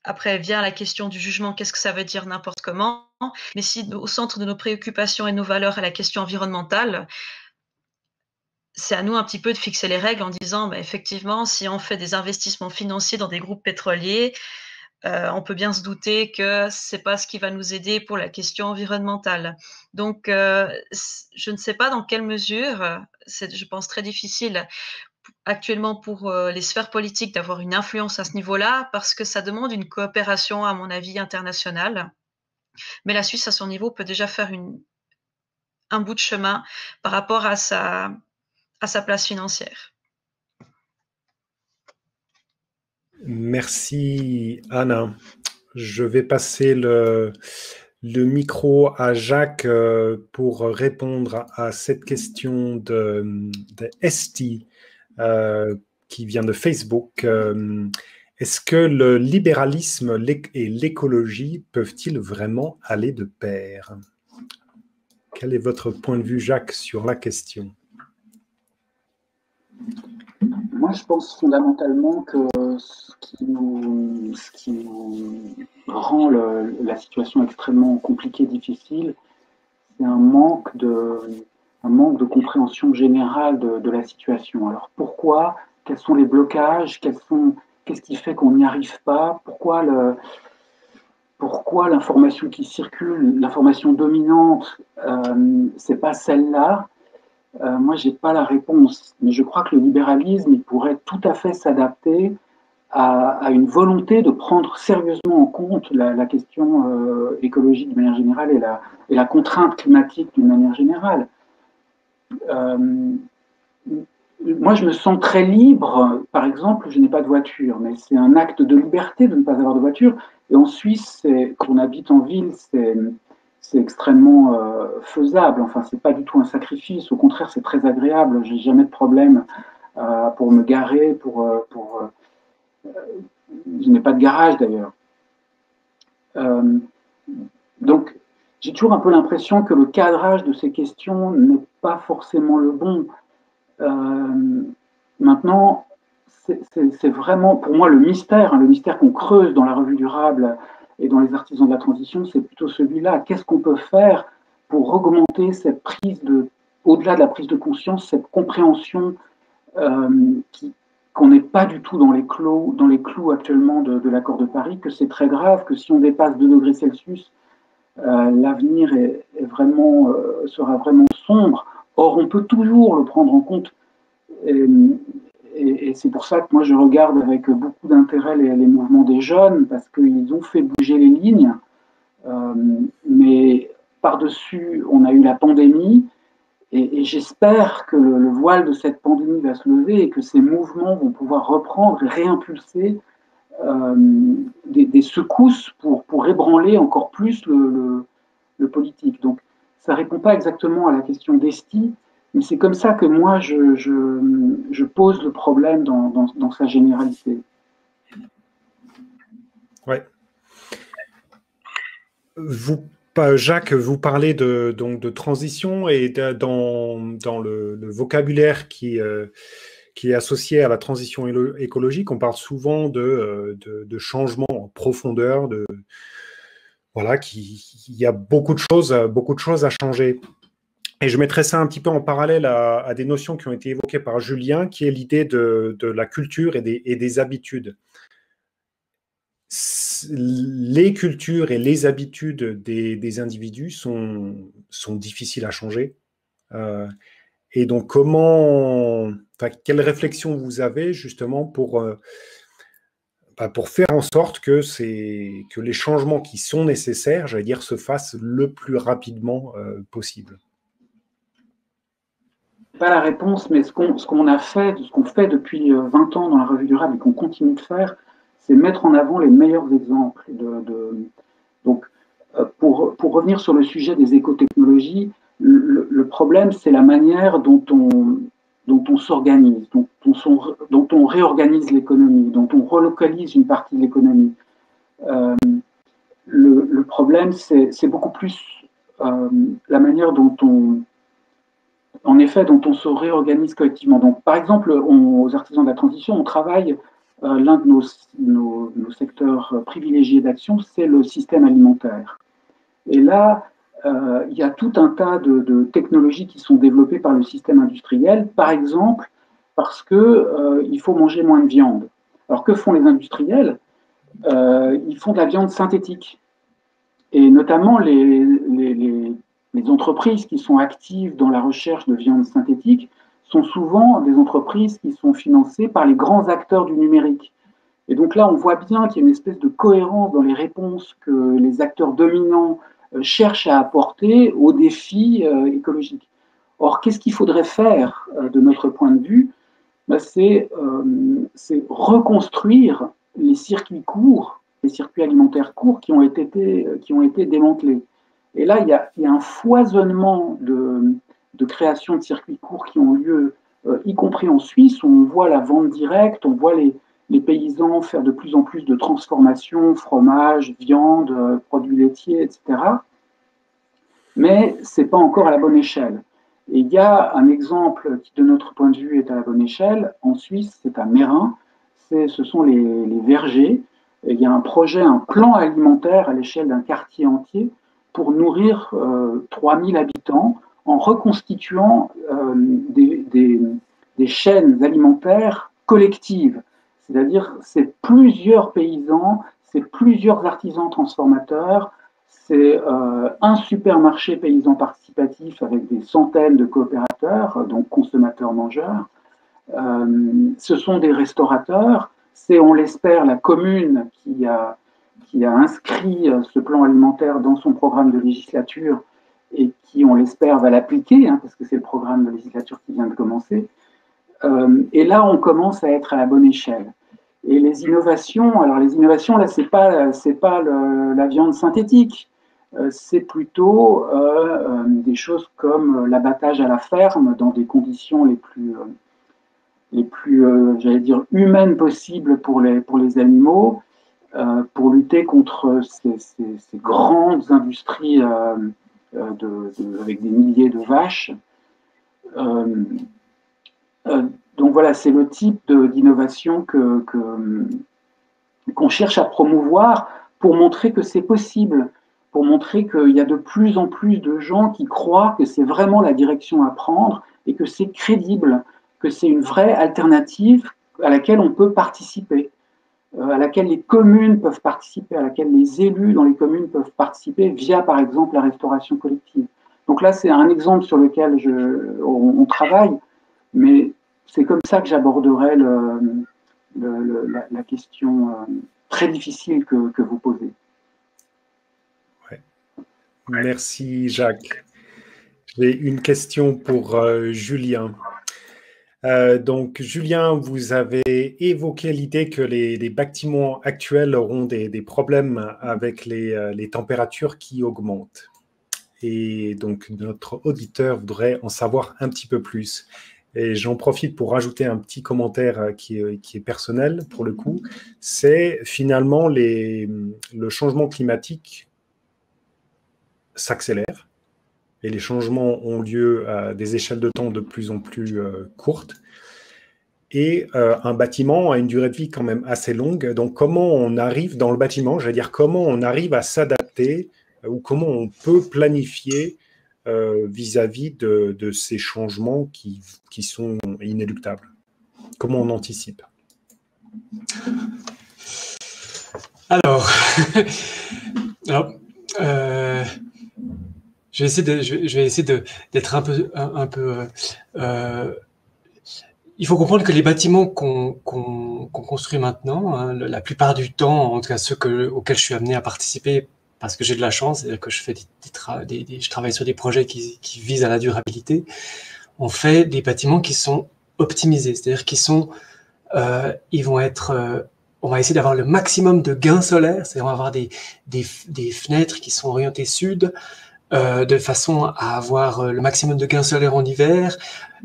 Après vient la question du jugement, qu'est-ce que ça veut dire n'importe comment? Mais si au centre de nos préoccupations et nos valeurs est la question environnementale, c'est à nous un petit peu de fixer les règles en disant, effectivement, si on fait des investissements financiers dans des groupes pétroliers, on peut bien se douter que c'est pas ce qui va nous aider pour la question environnementale. Donc, je ne sais pas dans quelle mesure, c'est, je pense, très difficile actuellement pour les sphères politiques d'avoir une influence à ce niveau-là, parce que ça demande une coopération, à mon avis, internationale. Mais la Suisse, à son niveau, peut déjà faire un bout de chemin par rapport à sa place financière. Merci Anna. Je vais passer le micro à Jacques pour répondre à cette question de Esti qui vient de Facebook. Est-ce que le libéralisme et l'écologie peuvent-ils vraiment aller de pair? Quel est votre point de vue, Jacques, sur la question? Moi, je pense fondamentalement que ce qui nous rend la situation extrêmement compliquée, difficile, c'est un manque de compréhension générale de la situation. Alors pourquoi? Quels sont les blocages? Qu'est-ce qui fait qu'on n'y arrive pas? Pourquoi l'information qui circule, l'information dominante, c'est pas celle-là? Moi, j'ai pas la réponse, mais je crois que le libéralisme, il pourrait tout à fait s'adapter à une volonté de prendre sérieusement en compte la question écologique de manière générale et la contrainte climatique d'une manière générale. Moi, je me sens très libre. Par exemple, je n'ai pas de voiture, mais c'est un acte de liberté de ne pas avoir de voiture. Et en Suisse, quand on habite en ville, c'est extrêmement faisable. Enfin, c'est pas du tout un sacrifice. Au contraire, c'est très agréable. J'ai jamais de problème pour me garer. Je n'ai pas de garage d'ailleurs. Donc, j'ai toujours un peu l'impression que le cadrage de ces questions n'est pas forcément le bon. Maintenant, c'est vraiment pour moi le mystère qu'on creuse dans la revue durable et dans les artisans de la transition, c'est plutôt celui-là. Qu'est-ce qu'on peut faire pour augmenter cette prise au-delà de la prise de conscience, cette compréhension qu'on n'est pas du tout dans les clous actuellement de l'accord de Paris, que c'est très grave, que si on dépasse 2 degrés Celsius, l'avenir sera vraiment sombre. Or, on peut toujours le prendre en compte. Et c'est pour ça que moi, je regarde avec beaucoup d'intérêt les mouvements des jeunes, parce qu'ils ont fait bouger les lignes. Mais par-dessus, on a eu la pandémie. Et j'espère que le voile de cette pandémie va se lever et que ces mouvements vont pouvoir reprendre et réimpulser des secousses pour ébranler encore plus le politique. Donc, ça ne répond pas exactement à la question d'Esti, mais c'est comme ça que moi, je pose le problème dans sa généralité. Ouais. Jacques, vous parlez donc de transition et dans le vocabulaire qui est associé à la transition écologique, on parle souvent de changement en profondeur, voilà, il y a beaucoup de choses à changer. Et je mettrais ça un petit peu en parallèle à des notions qui ont été évoquées par Julien, qui est l'idée de la culture et des habitudes. Les cultures et les habitudes des individus sont difficiles à changer. Et donc, quelle réflexion vous avez justement pour faire en sorte que les changements qui sont nécessaires, j'allais dire, se fassent le plus rapidement possible? Pas la réponse, mais ce qu'on fait depuis 20 ans dans la Revue Durable et qu'on continue de faire, c'est mettre en avant les meilleurs exemples. Donc, pour revenir sur le sujet des écotechnologies, le problème, c'est la manière dont on s'organise, dont on réorganise l'économie, dont on relocalise une partie de l'économie. Le problème, c'est beaucoup plus la manière dont on se réorganise collectivement. Donc, par exemple, aux artisans de la transition, on travaille, l'un de nos secteurs privilégiés d'action, c'est le système alimentaire. Et là, il y a tout un tas de technologies qui sont développées par le système industriel, par exemple, parce qu'il faut manger moins de viande. Alors, que font les industriels? Ils font de la viande synthétique. Et notamment, les entreprises qui sont actives dans la recherche de viande synthétique sont souvent des entreprises qui sont financées par les grands acteurs du numérique. Et donc là, on voit bien qu'il y a une espèce de cohérence dans les réponses que les acteurs dominants cherchent à apporter aux défis écologiques. Or, qu'est-ce qu'il faudrait faire de notre point de vue? C'est reconstruire les circuits courts, les circuits alimentaires courts qui ont été démantelés. Et là, il y a un foisonnement de création de circuits courts qui ont lieu, y compris en Suisse, où on voit la vente directe, on voit les paysans faire de plus en plus de transformations, fromage, viande, produits laitiers, etc. Mais ce n'est pas encore à la bonne échelle. Et il y a un exemple qui, de notre point de vue, est à la bonne échelle. En Suisse, c'est à Meyrin. Ce sont les vergers. Et il y a un projet, un plan alimentaire à l'échelle d'un quartier entier pour nourrir 3000 habitants en reconstituant des chaînes alimentaires collectives. C'est-à-dire, c'est plusieurs paysans, c'est plusieurs artisans transformateurs, c'est un supermarché paysan participatif avec des centaines de coopérateurs, donc consommateurs-mangeurs. Ce sont des restaurateurs, c'est, on l'espère, la commune qui a inscrit ce plan alimentaire dans son programme de législature et qui, on l'espère, va l'appliquer, parce que c'est le programme de législature qui vient de commencer. Et là, on commence à être à la bonne échelle. Et les innovations, là, c'est pas la viande synthétique, c'est plutôt des choses comme l'abattage à la ferme dans des conditions les plus j'allais dire, humaines possibles pour les animaux, pour lutter contre ces grandes industries avec des milliers de vaches. Donc voilà, c'est le type d'innovation qu'on cherche à promouvoir pour montrer que c'est possible, pour montrer qu'il y a de plus en plus de gens qui croient que c'est vraiment la direction à prendre et que c'est crédible, que c'est une vraie alternative à laquelle on peut participer, à laquelle les communes peuvent participer, à laquelle les élus dans les communes peuvent participer via, par exemple, la restauration collective. Donc là, c'est un exemple sur lequel on travaille, mais c'est comme ça que j'aborderai la question très difficile que vous posez. Ouais. Merci Jacques. J'ai une question pour Julien. Donc Julien, vous avez évoqué l'idée que les bâtiments actuels auront des problèmes avec les températures qui augmentent. Et donc notre auditeur voudrait en savoir un petit peu plus. Et j'en profite pour rajouter un petit commentaire qui est personnel pour le coup. C'est finalement le changement climatique s'accélère et les changements ont lieu à des échelles de temps de plus en plus courtes. Et un bâtiment a une durée de vie quand même assez longue. Donc comment on arrive dans le bâtiment, j'allais dire comment on arrive à s'adapter ou comment on peut planifier vis-à-vis de ces changements qui sont inéluctables. Comment on anticipe? Alors, je vais essayer d'être un peu. Il faut comprendre que les bâtiments qu'on construit maintenant, hein, la plupart du temps, en tout cas ceux auxquels je suis amené à participer, parce que j'ai de la chance, c'est-à-dire que je fais je travaille sur des projets qui visent à la durabilité. On fait des bâtiments qui sont optimisés, c'est-à-dire ils vont être, on va essayer d'avoir le maximum de gains solaires, c'est-à-dire on va avoir des fenêtres qui sont orientées sud, de façon à avoir le maximum de gains solaires en hiver,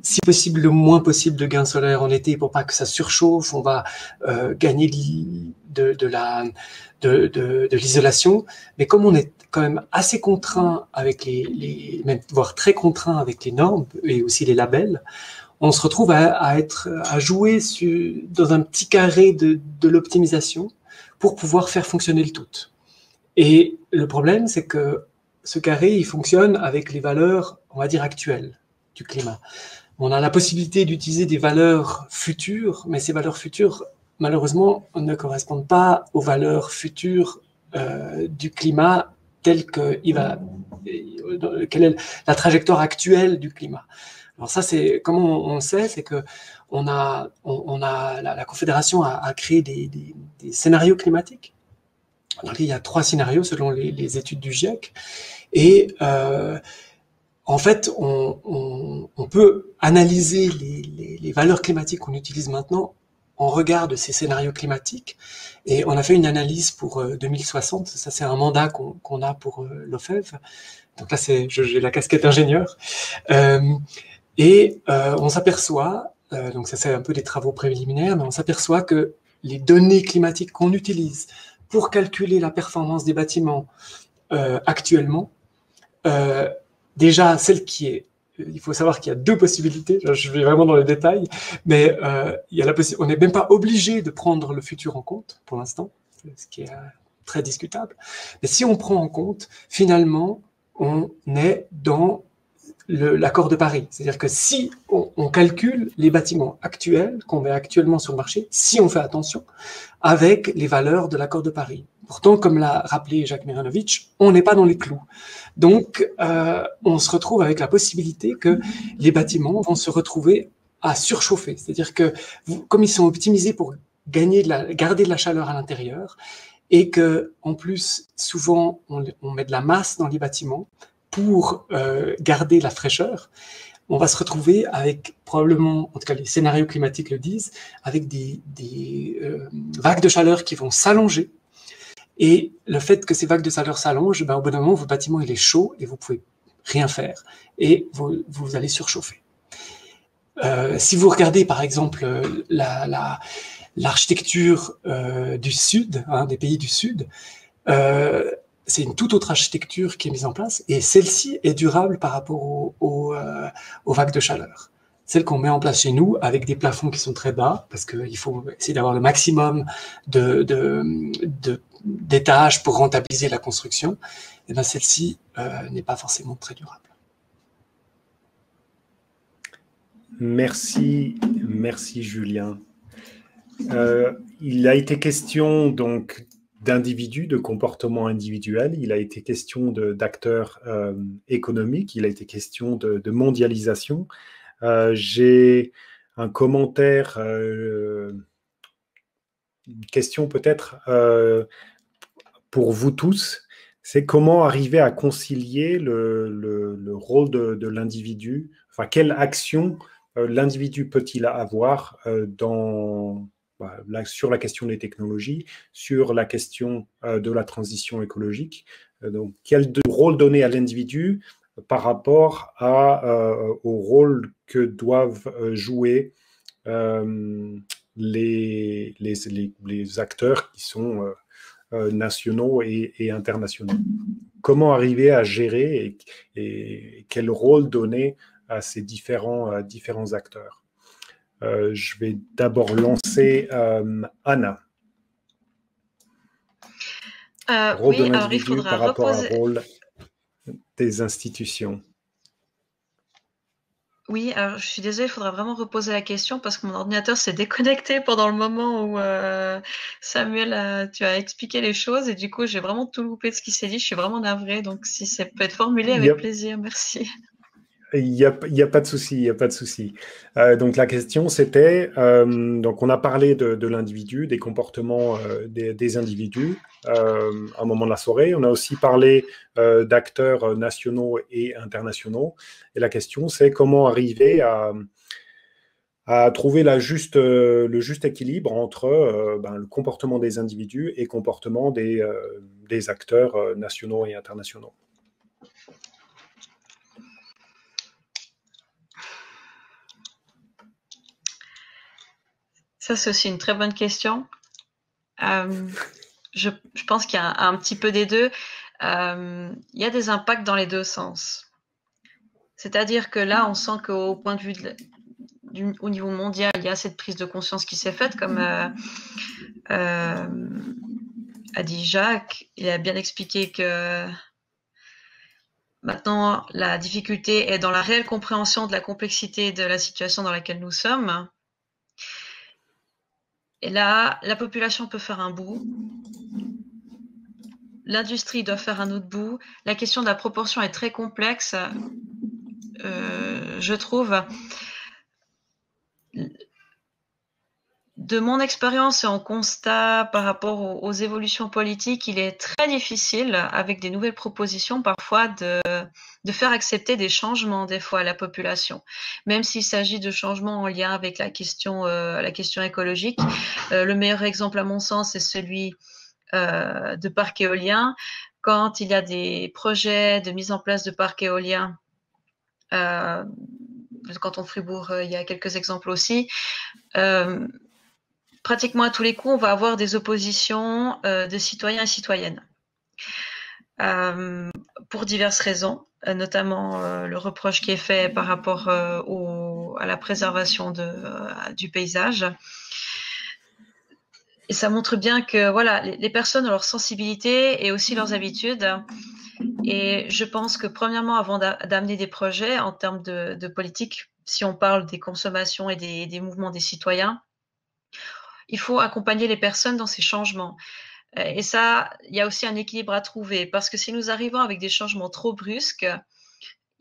si possible le moins possible de gains solaires en été pour pas que ça surchauffe. On va gagner de l'isolation, mais comme on est quand même assez contraint avec même voire très contraint avec les normes et aussi les labels, on se retrouve à jouer dans un petit carré de l'optimisation pour pouvoir faire fonctionner le tout. Et le problème, c'est que ce carré, il fonctionne avec les valeurs, on va dire, actuelles du climat. On a la possibilité d'utiliser des valeurs futures, mais ces valeurs futures, malheureusement, ne correspondent pas aux valeurs futures du climat telles que quelle est la trajectoire actuelle du climat. Alors ça, c'est comment on sait, c'est que la Confédération a créé des scénarios climatiques. Donc, il y a 3 scénarios selon les études du GIEC. Et en fait, on peut analyser les valeurs climatiques qu'on utilise maintenant en regard de ces scénarios climatiques. Et on a fait une analyse pour 2060. Ça, c'est un mandat qu'on a pour l'OFEV. Donc là, j'ai la casquette ingénieur. On s'aperçoit, donc ça c'est un peu des travaux préliminaires, mais on s'aperçoit que les données climatiques qu'on utilise pour calculer la performance des bâtiments actuellement, déjà il faut savoir qu'il y a 2 possibilités, je vais vraiment dans les détails, mais on n'est même pas obligé de prendre le futur en compte pour l'instant, ce qui est très discutable. Mais si on prend en compte, finalement, on est dans l'accord de Paris. C'est-à-dire que si on calcule les bâtiments actuels qu'on met actuellement sur le marché, si on fait attention, avec les valeurs de l'accord de Paris. Pourtant, comme l'a rappelé Jacques Miranovic, on n'est pas dans les clous. Donc, on se retrouve avec la possibilité que les bâtiments vont se retrouver à surchauffer. C'est-à-dire que, comme ils sont optimisés pour garder de la chaleur à l'intérieur, et que, en plus, souvent, on met de la masse dans les bâtiments pour garder la fraîcheur, on va se retrouver avec probablement, en tout cas les scénarios climatiques le disent, avec des vagues de chaleur qui vont s'allonger. Et le fait que ces vagues de chaleur s'allongent, au bout d'un moment, votre bâtiment il est chaud et vous pouvez rien faire et vous allez surchauffer. Si vous regardez par exemple l'architecture du Sud, des pays du Sud, c'est une toute autre architecture qui est mise en place et celle-ci est durable par rapport aux vagues de chaleur. Celle qu'on met en place chez nous avec des plafonds qui sont très bas parce qu'il faut essayer d'avoir le maximum de des tâches pour rentabiliser la construction, et ben celle-ci n'est pas forcément très durable. Merci Julien. Il a été question donc d'individus, de comportements individuels, il a été question d'acteurs économiques, il a été question de mondialisation. J'ai un commentaire, une question peut-être pour vous tous, c'est comment arriver à concilier le rôle de l'individu, enfin quelle action l'individu peut-il avoir sur la question des technologies, sur la question de la transition écologique. Donc, quel rôle donner à l'individu par rapport au rôle que doivent jouer les acteurs qui sont nationaux et internationaux. Comment arriver à gérer et quel rôle donner à ces différents acteurs. Je vais d'abord lancer Anna. Rôle de l'individu par rapport au rôle des institutions. Oui, alors je suis désolée, il faudra vraiment reposer la question parce que mon ordinateur s'est déconnecté pendant le moment où Samuel, tu as expliqué les choses et du coup j'ai vraiment tout loupé de ce qui s'est dit. Je suis vraiment navrée, donc si ça peut être formulé avec plaisir, merci. Il n'y a pas de souci, il n'y a pas de souci. Donc la question c'était, donc on a parlé de l'individu, des comportements des individus à un moment de la soirée. On a aussi parlé d'acteurs nationaux et internationaux. Et la question c'est comment arriver à trouver le juste équilibre entre le comportement des individus et le comportement des acteurs nationaux et internationaux. Ça, c'est aussi une très bonne question. Je pense qu'il y a un petit peu des deux. Il y a des impacts dans les deux sens. C'est-à-dire que là, on sent qu'au point de vue au niveau mondial, il y a cette prise de conscience qui s'est faite, comme a dit Jacques. Il a bien expliqué que maintenant, la difficulté est dans la réelle compréhension de la complexité de la situation dans laquelle nous sommes. Et là, la population peut faire un bout. L'industrie doit faire un autre bout. La question de la proportion est très complexe, je trouve. De mon expérience et en constat par rapport aux évolutions politiques, il est très difficile, avec des nouvelles propositions, parfois de faire accepter des changements, des fois, à la population. Même s'il s'agit de changements en lien avec la question écologique. Le meilleur exemple, à mon sens, c'est celui de parcs éoliens. Quand il y a des projets de mise en place de parcs éoliens, le canton de Fribourg, il y a quelques exemples aussi, pratiquement à tous les coups, on va avoir des oppositions de citoyens et citoyennes. Pour diverses raisons, notamment le reproche qui est fait par rapport à la préservation du paysage. Et ça montre bien que voilà, les personnes ont leur sensibilité et aussi leurs habitudes. Et je pense que premièrement, avant d'amener des projets en termes de politique, si on parle des consommations et des mouvements des citoyens, il faut accompagner les personnes dans ces changements. Et ça, il y a aussi un équilibre à trouver, parce que si nous arrivons avec des changements trop brusques,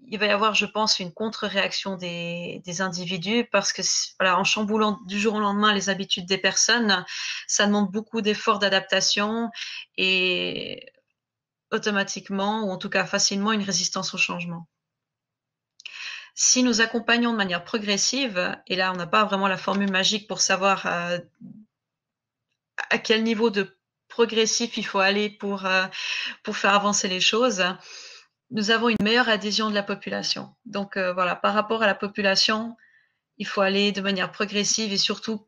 il va y avoir, je pense, une contre-réaction des individus, parce que voilà, en chamboulant du jour au lendemain les habitudes des personnes, ça demande beaucoup d'efforts d'adaptation et automatiquement, ou en tout cas facilement, une résistance au changement. Si nous accompagnons de manière progressive, et là on n'a pas vraiment la formule magique pour savoir à quel niveau de progressif il faut aller pour faire avancer les choses, nous avons une meilleure adhésion de la population. Donc voilà, par rapport à la population, il faut aller de manière progressive et surtout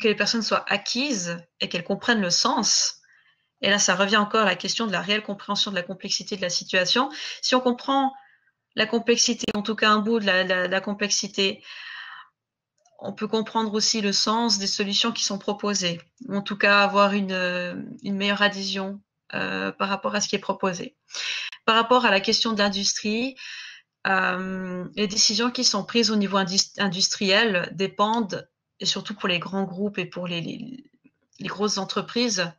que les personnes soient acquises et qu'elles comprennent le sens. Et là, ça revient encore à la question de la réelle compréhension de la complexité de la situation. Si on comprend la complexité, en tout cas un bout de la complexité, on peut comprendre aussi le sens des solutions qui sont proposées, ou en tout cas avoir une meilleure adhésion par rapport à ce qui est proposé. Par rapport à la question de l'industrie, les décisions qui sont prises au niveau industriel dépendent, et surtout pour les grands groupes et pour les grosses entreprises,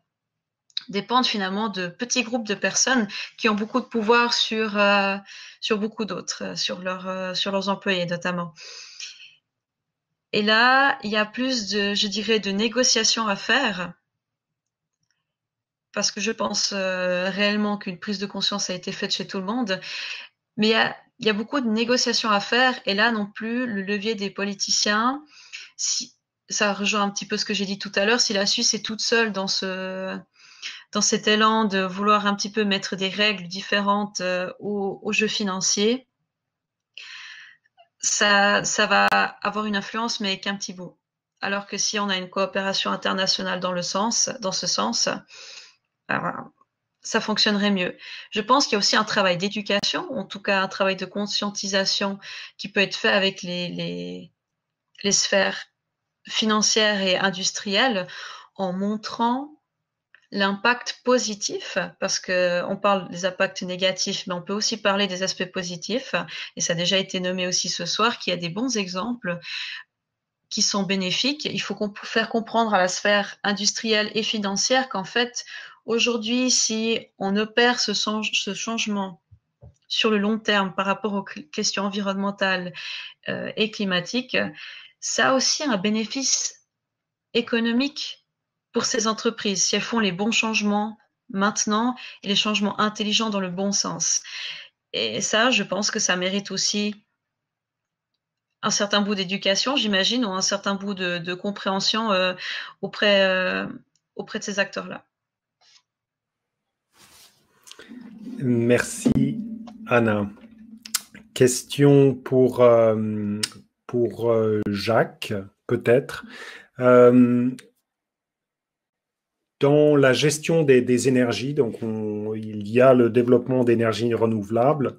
dépendent finalement de petits groupes de personnes qui ont beaucoup de pouvoir sur beaucoup d'autres, sur leurs employés notamment. Et là, il y a plus je dirais, de négociations à faire, parce que je pense réellement qu'une prise de conscience a été faite chez tout le monde, mais il y a beaucoup de négociations à faire, et là non plus, le levier des politiciens, ça rejoint un petit peu ce que j'ai dit tout à l'heure, si la Suisse est toute seule dans cet élan de vouloir un petit peu mettre des règles différentes aux jeux financiers, ça va avoir une influence, mais qu'un petit bout. Alors que si on a une coopération internationale dans ce sens, ça fonctionnerait mieux. Je pense qu'il y a aussi un travail d'éducation, en tout cas un travail de conscientisation qui peut être fait avec les sphères financières et industrielles, en montrant l'impact positif, parce qu'on parle des impacts négatifs, mais on peut aussi parler des aspects positifs, et ça a déjà été nommé aussi ce soir, qu'il y a des bons exemples qui sont bénéfiques. Il faut faire comprendre à la sphère industrielle et financière qu'en fait, aujourd'hui, si on opère ce changement sur le long terme par rapport aux questions environnementales et climatiques, ça a aussi un bénéfice économique pour ces entreprises, si elles font les bons changements maintenant et les changements intelligents dans le bon sens. Et ça, je pense que ça mérite aussi un certain bout d'éducation, j'imagine, ou un certain bout de compréhension auprès de ces acteurs-là. Merci, Anna. Question pour Jacques, peut-être. Dans la gestion des énergies, donc il y a le développement d'énergies renouvelables,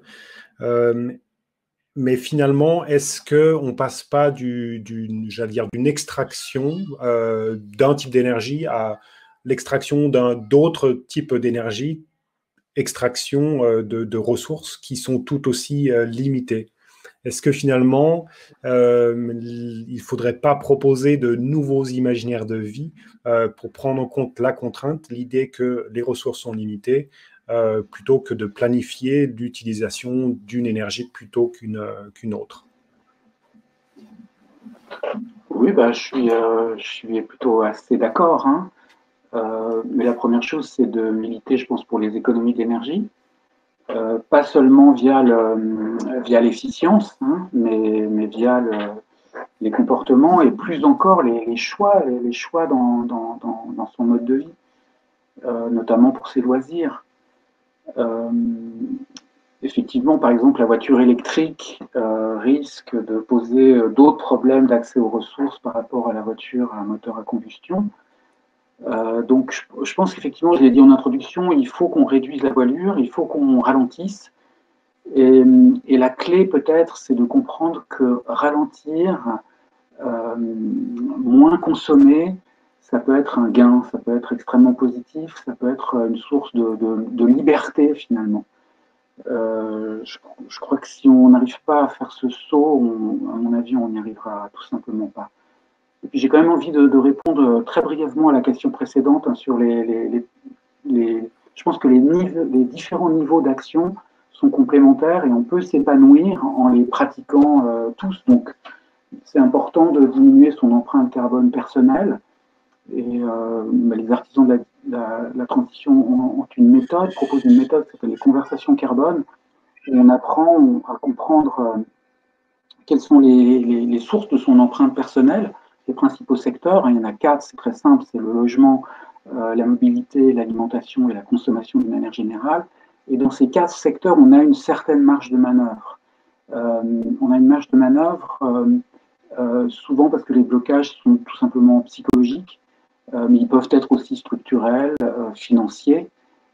mais finalement, est-ce qu'on ne passe pas d'une extraction d'un type d'énergie à l'extraction d'autres types d'énergie, extraction de ressources qui sont tout aussi limitées? Est-ce que finalement, il ne faudrait pas proposer de nouveaux imaginaires de vie pour prendre en compte la contrainte, l'idée que les ressources sont limitées, plutôt que de planifier l'utilisation d'une énergie plutôt qu'une autre? Oui, je suis plutôt assez d'accord, hein. Mais la première chose, c'est de militer, je pense, pour les économies d'énergie. Pas seulement via l'efficience, hein, mais via les comportements et plus encore les choix dans son mode de vie, notamment pour ses loisirs. Effectivement, par exemple, la voiture électrique risque de poser d'autres problèmes d'accès aux ressources par rapport à la voiture à moteur à combustion. Donc, je pense qu'effectivement, je l'ai dit en introduction, il faut qu'on réduise la voilure, il faut qu'on ralentisse. Et la clé, peut-être, c'est de comprendre que ralentir, moins consommer, ça peut être un gain, ça peut être extrêmement positif, ça peut être une source de liberté, finalement. Je crois que si on n'arrive pas à faire ce saut, à mon avis, on n'y arrivera tout simplement pas. Et puis j'ai quand même envie de répondre très brièvement à la question précédente, hein, sur je pense que les différents niveaux d'action sont complémentaires et on peut s'épanouir en les pratiquant tous. Donc c'est important de diminuer son empreinte carbone personnelle. Et les artisans de la transition proposent une méthode qui s'appelle les conversations carbone, où on apprend à comprendre quelles sont les sources de son empreinte personnelle, les principaux secteurs. Il y en a 4, c'est très simple, c'est le logement, la mobilité, l'alimentation et la consommation d'une manière générale. Et dans ces 4 secteurs, on a une certaine marge de manœuvre. On a une marge de manœuvre souvent parce que les blocages sont tout simplement psychologiques, mais ils peuvent être aussi structurels, financiers.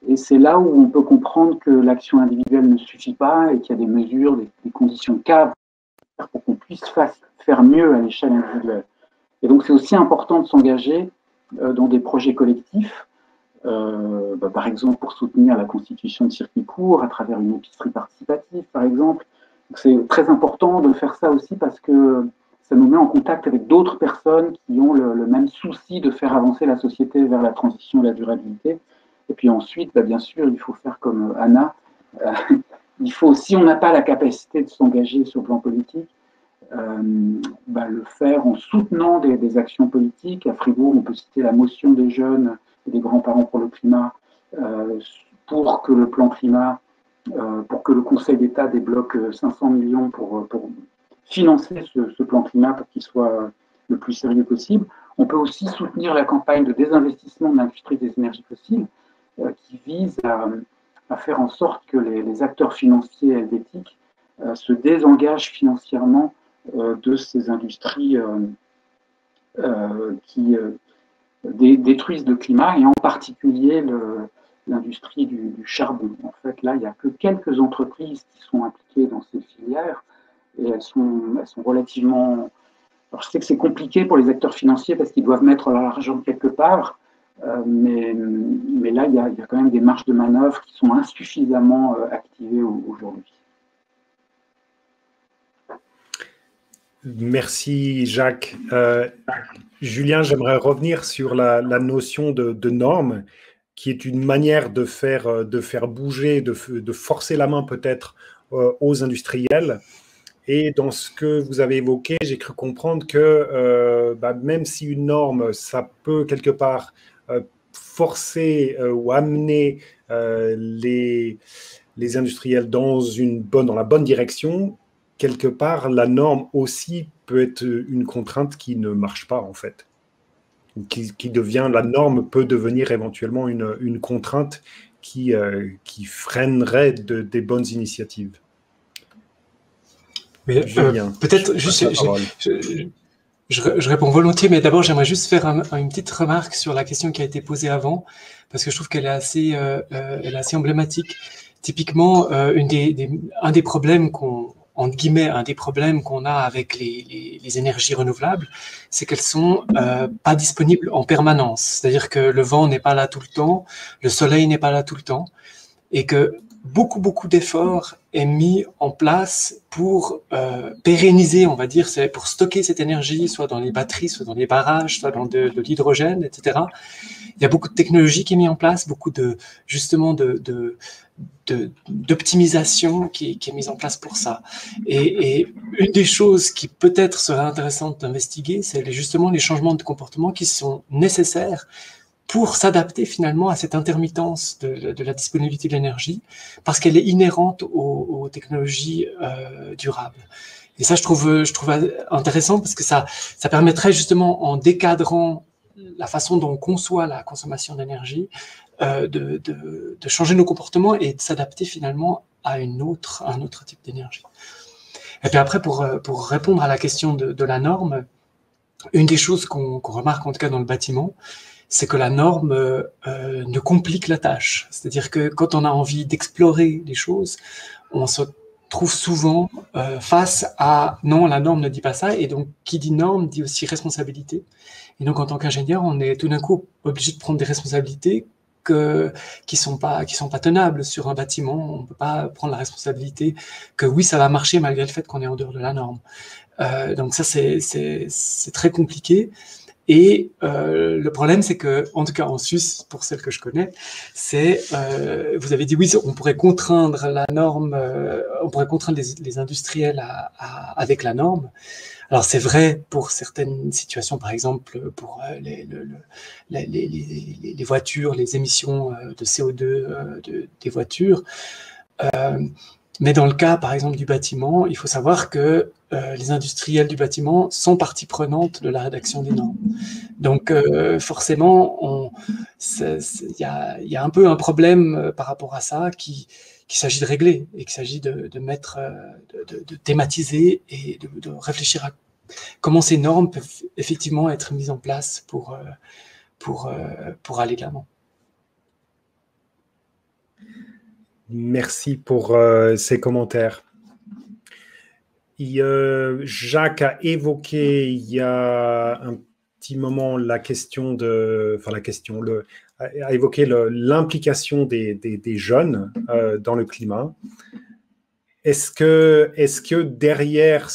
Et c'est là où on peut comprendre que l'action individuelle ne suffit pas et qu'il y a des mesures, des conditions cadres pour qu'on puisse faire mieux à l'échelle individuelle. Et donc, c'est aussi important de s'engager dans des projets collectifs, par exemple pour soutenir la constitution de circuits courts à travers une épicerie participative, par exemple. C'est très important de faire ça aussi parce que ça nous met en contact avec d'autres personnes qui ont le même souci de faire avancer la société vers la transition et la durabilité. Et puis ensuite, bien sûr, il faut faire comme Anna. Il faut, si on n'a pas la capacité de s'engager sur le plan politique, le faire en soutenant des actions politiques. À Fribourg, on peut citer la motion des jeunes et des grands-parents pour le climat pour que le plan climat, pour que le Conseil d'État débloque 500 millions pour financer ce plan climat pour qu'il soit le plus sérieux possible. On peut aussi soutenir la campagne de désinvestissement de l'industrie des énergies fossiles qui vise à faire en sorte que les acteurs financiers helvétiques se désengagent financièrement de ces industries qui détruisent le climat, et en particulier l'industrie du charbon. En fait, là, il n'y a que quelques entreprises qui sont impliquées dans ces filières, et elles sont relativement... Alors, je sais que c'est compliqué pour les acteurs financiers parce qu'ils doivent mettre leur argent quelque part, mais là, il y a quand même des marges de manœuvre qui sont insuffisamment activées aujourd'hui. Merci Jacques. Julien, j'aimerais revenir sur la notion de norme, qui est une manière de faire bouger, de forcer la main peut-être aux industriels. Et dans ce que vous avez évoqué, j'ai cru comprendre que même si une norme, ça peut quelque part forcer ou amener les industriels dans la bonne direction, quelque part, la norme aussi peut être une contrainte qui ne marche pas, en fait. La norme peut devenir éventuellement une contrainte qui freinerait des bonnes initiatives. Peut-être juste, je réponds volontiers, mais d'abord j'aimerais juste faire une petite remarque sur la question qui a été posée avant, parce que je trouve qu'elle est assez emblématique. Typiquement, un des problèmes qu'on a avec les énergies renouvelables, c'est qu'elles sont pas disponibles en permanence. C'est-à-dire que le vent n'est pas là tout le temps, le soleil n'est pas là tout le temps, et que beaucoup d'efforts est mis en place pour pérenniser, on va dire, c'est pour stocker cette énergie, soit dans les batteries, soit dans les barrages, soit dans de l'hydrogène, etc. Il y a beaucoup de technologie qui est mise en place, beaucoup d'optimisation qui est mise en place pour ça. Et une des choses qui peut-être serait intéressante d'investiguer, c'est justement les changements de comportement qui sont nécessaires pour s'adapter finalement à cette intermittence de la disponibilité de l'énergie, parce qu'elle est inhérente aux technologies durables. Et ça, je trouve intéressant, parce que ça permettrait justement, en décadrant la façon dont on conçoit la consommation d'énergie, de changer nos comportements et de s'adapter finalement à un autre type d'énergie. Et puis après, pour répondre à la question de la norme, une des choses qu'on remarque en tout cas dans le bâtiment, c'est que la norme ne complique la tâche. C'est-à-dire que quand on a envie d'explorer les choses, on se trouve souvent face à « non, la norme ne dit pas ça », et donc qui dit norme dit aussi responsabilité. Et donc en tant qu'ingénieur, on est tout d'un coup obligé de prendre des responsabilités qui sont pas tenables sur un bâtiment. On ne peut pas prendre la responsabilité que oui, ça va marcher malgré le fait qu'on est en dehors de la norme. Donc ça, c'est très compliqué. Et le problème, c'est que, en tout cas en Suisse, pour celle que je connais, c'est, vous avez dit oui, on pourrait contraindre la norme, on pourrait contraindre les industriels avec la norme. Alors c'est vrai pour certaines situations, par exemple pour les voitures, les émissions de CO2 des voitures. Mais dans le cas, par exemple, du bâtiment, il faut savoir que les industriels du bâtiment sont partie prenante de la rédaction des normes. Donc, forcément, il y a un peu un problème par rapport à ça qu'il s'agit de régler et qu'il s'agit de thématiser et de réfléchir à comment ces normes peuvent effectivement être mises en place pour aller de l'avant. Merci pour ces commentaires. Jacques a évoqué il y a un petit moment la question a évoqué l'implication des jeunes dans le climat. Est-ce que derrière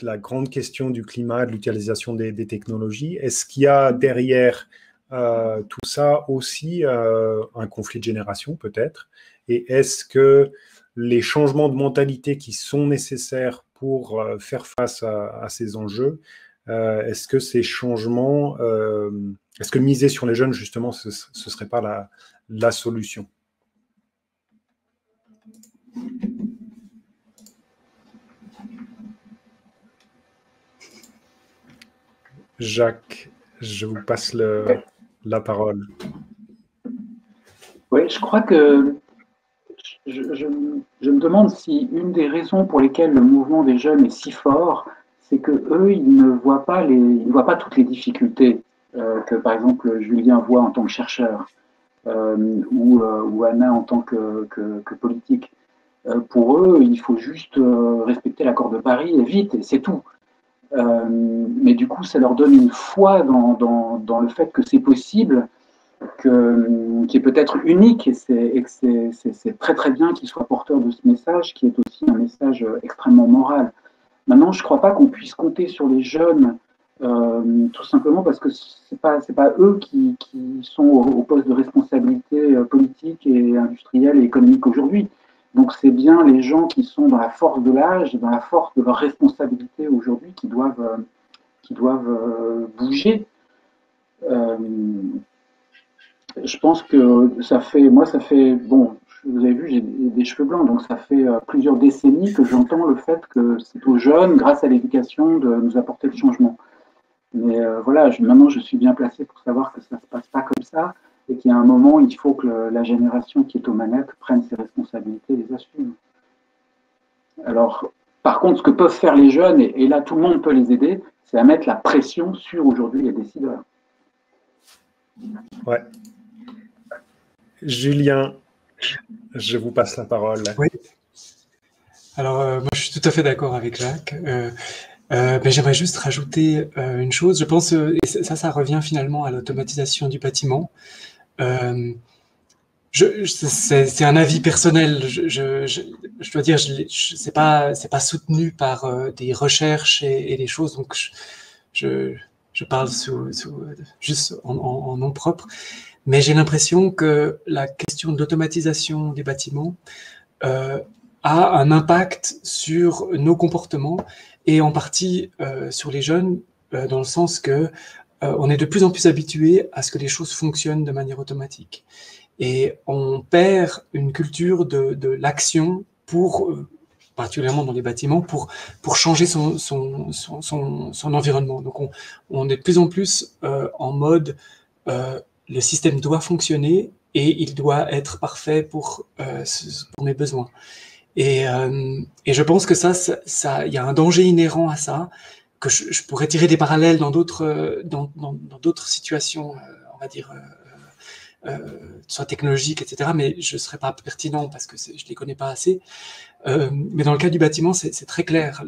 la grande question du climat, de l'utilisation des technologies, est-ce qu'il y a derrière tout ça aussi un conflit de génération peut-être? Et est-ce que les changements de mentalité qui sont nécessaires pour faire face à ces enjeux, est-ce que ces changements, est-ce que miser sur les jeunes, justement, ce ne serait pas la solution? Jacques, je vous passe la parole. Oui, je crois que je me demande si une des raisons pour lesquelles le mouvement des jeunes est si fort, c'est que eux, ils ne voient pas toutes les difficultés que, par exemple, Julien voit en tant que chercheur ou Anna en tant que politique. Pour eux, il faut juste respecter l'accord de Paris et vite, et c'est tout. Mais du coup, ça leur donne une foi dans le fait que c'est possible, qui est peut-être unique, et c'est très très bien qu'il soit porteur de ce message, qui est aussi un message extrêmement moral. Maintenant, je ne crois pas qu'on puisse compter sur les jeunes, tout simplement parce que c'est pas eux qui sont au poste de responsabilité politique et industrielle et économique aujourd'hui. Donc c'est bien les gens qui sont dans la force de l'âge, dans la force de leur responsabilité aujourd'hui qui doivent bouger. Je pense que ça fait, bon, vous avez vu, j'ai des cheveux blancs, donc ça fait plusieurs décennies que j'entends le fait que c'est aux jeunes, grâce à l'éducation, de nous apporter le changement. Mais voilà, maintenant je suis bien placé pour savoir que ça ne se passe pas comme ça et qu'il y a un moment, il faut que la génération qui est aux manettes prenne ses responsabilités et les assume. Alors, par contre, ce que peuvent faire les jeunes, et là tout le monde peut les aider, c'est à mettre la pression sur aujourd'hui les décideurs. Ouais. Julien, je vous passe la parole. Oui. Alors, moi, je suis tout à fait d'accord avec Jacques. Mais j'aimerais juste rajouter une chose. Je pense, et ça revient finalement à l'automatisation du bâtiment. C'est un avis personnel. Je dois dire, c'est pas soutenu par des recherches et des choses. Donc, je parle juste en nom propre. Mais j'ai l'impression que la question de l'automatisation des bâtiments a un impact sur nos comportements et en partie sur les jeunes, dans le sens que on est de plus en plus habitué à ce que les choses fonctionnent de manière automatique. Et on perd une culture de l'action pour, particulièrement dans les bâtiments, pour changer son environnement. Donc on est de plus en plus en mode le système doit fonctionner et il doit être parfait pour mes besoins. Et je pense que il y a un danger inhérent à ça, que je pourrais tirer des parallèles dans d'autres situations, on va dire, soit technologiques, etc. Mais je ne serais pas pertinent parce que je ne les connais pas assez. Mais dans le cas du bâtiment, c'est très clair.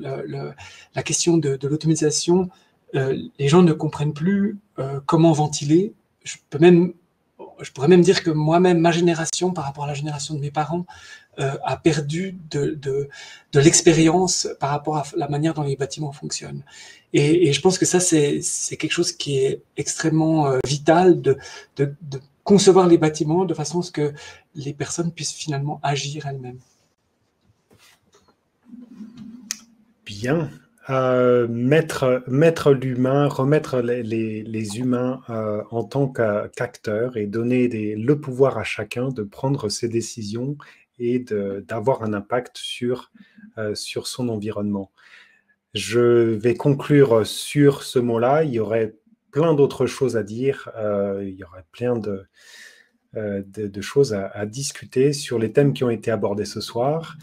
La question de l'automatisation, les gens ne comprennent plus comment ventiler. Je pourrais même dire que moi-même, ma génération, par rapport à la génération de mes parents, a perdu de l'expérience par rapport à la manière dont les bâtiments fonctionnent. Et je pense que ça, c'est quelque chose qui est extrêmement vital de concevoir les bâtiments de façon à ce que les personnes puissent finalement agir elles-mêmes. Bien. Mettre l'humain, remettre les humains en tant qu'acteurs et donner le pouvoir à chacun de prendre ses décisions et d'avoir un impact sur son environnement. Je vais conclure sur ce mot-là. Il y aurait plein d'autres choses à dire. Il y aurait plein de choses à discuter sur les thèmes qui ont été abordés ce soir.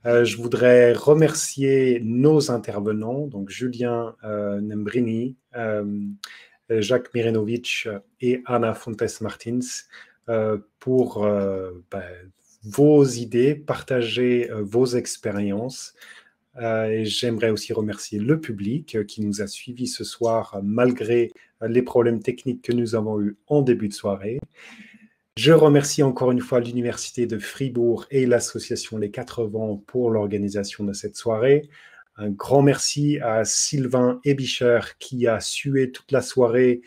Je voudrais remercier nos intervenants, donc Julien Nembrini, Jacques Mirenovic et Anna Fontes-Martins, pour vos idées, partager vos expériences. Et j'aimerais aussi remercier le public qui nous a suivis ce soir malgré les problèmes techniques que nous avons eus en début de soirée. Je remercie encore une fois l'Université de Fribourg et l'association Les Quatre Vents pour l'organisation de cette soirée. Un grand merci à Sylvain Ebischer qui a sué toute la soirée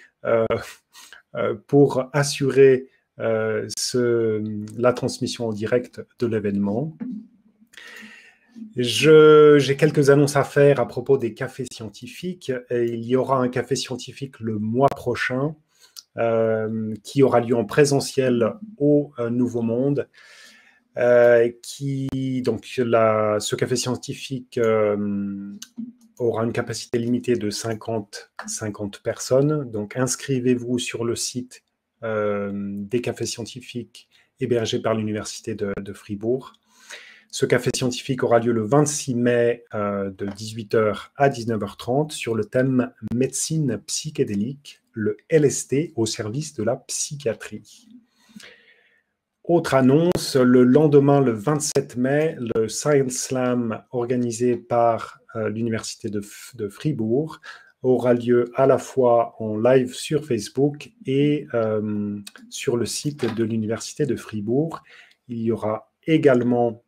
pour assurer la transmission en direct de l'événement. J'ai quelques annonces à faire à propos des cafés scientifiques. Et il y aura un café scientifique le mois prochain qui aura lieu en présentiel au Nouveau Monde. Ce café scientifique aura une capacité limitée de 50 personnes. Donc, inscrivez-vous sur le site des cafés scientifiques hébergés par l'Université de Fribourg. Ce café scientifique aura lieu le 26 mai de 18h à 19h30 sur le thème « Médecine psychédélique, le LSD au service de la psychiatrie ». Autre annonce, le lendemain, le 27 mai, le Science Slam organisé par l'Université de Fribourg aura lieu à la fois en live sur Facebook et sur le site de l'Université de Fribourg. Il y aura également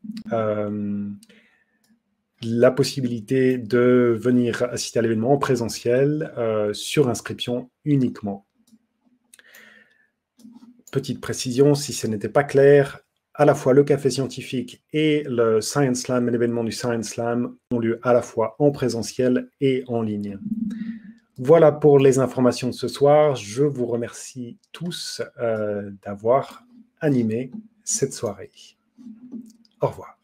la possibilité de venir assister à l'événement en présentiel sur inscription uniquement. Petite précision, si ce n'était pas clair, à la fois le café scientifique et le Science Slam, l'événement du Science Slam, ont lieu à la fois en présentiel et en ligne. Voilà pour les informations de ce soir. Je vous remercie tous d'avoir animé cette soirée. Au revoir.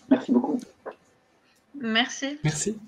Merci beaucoup. Merci. Merci.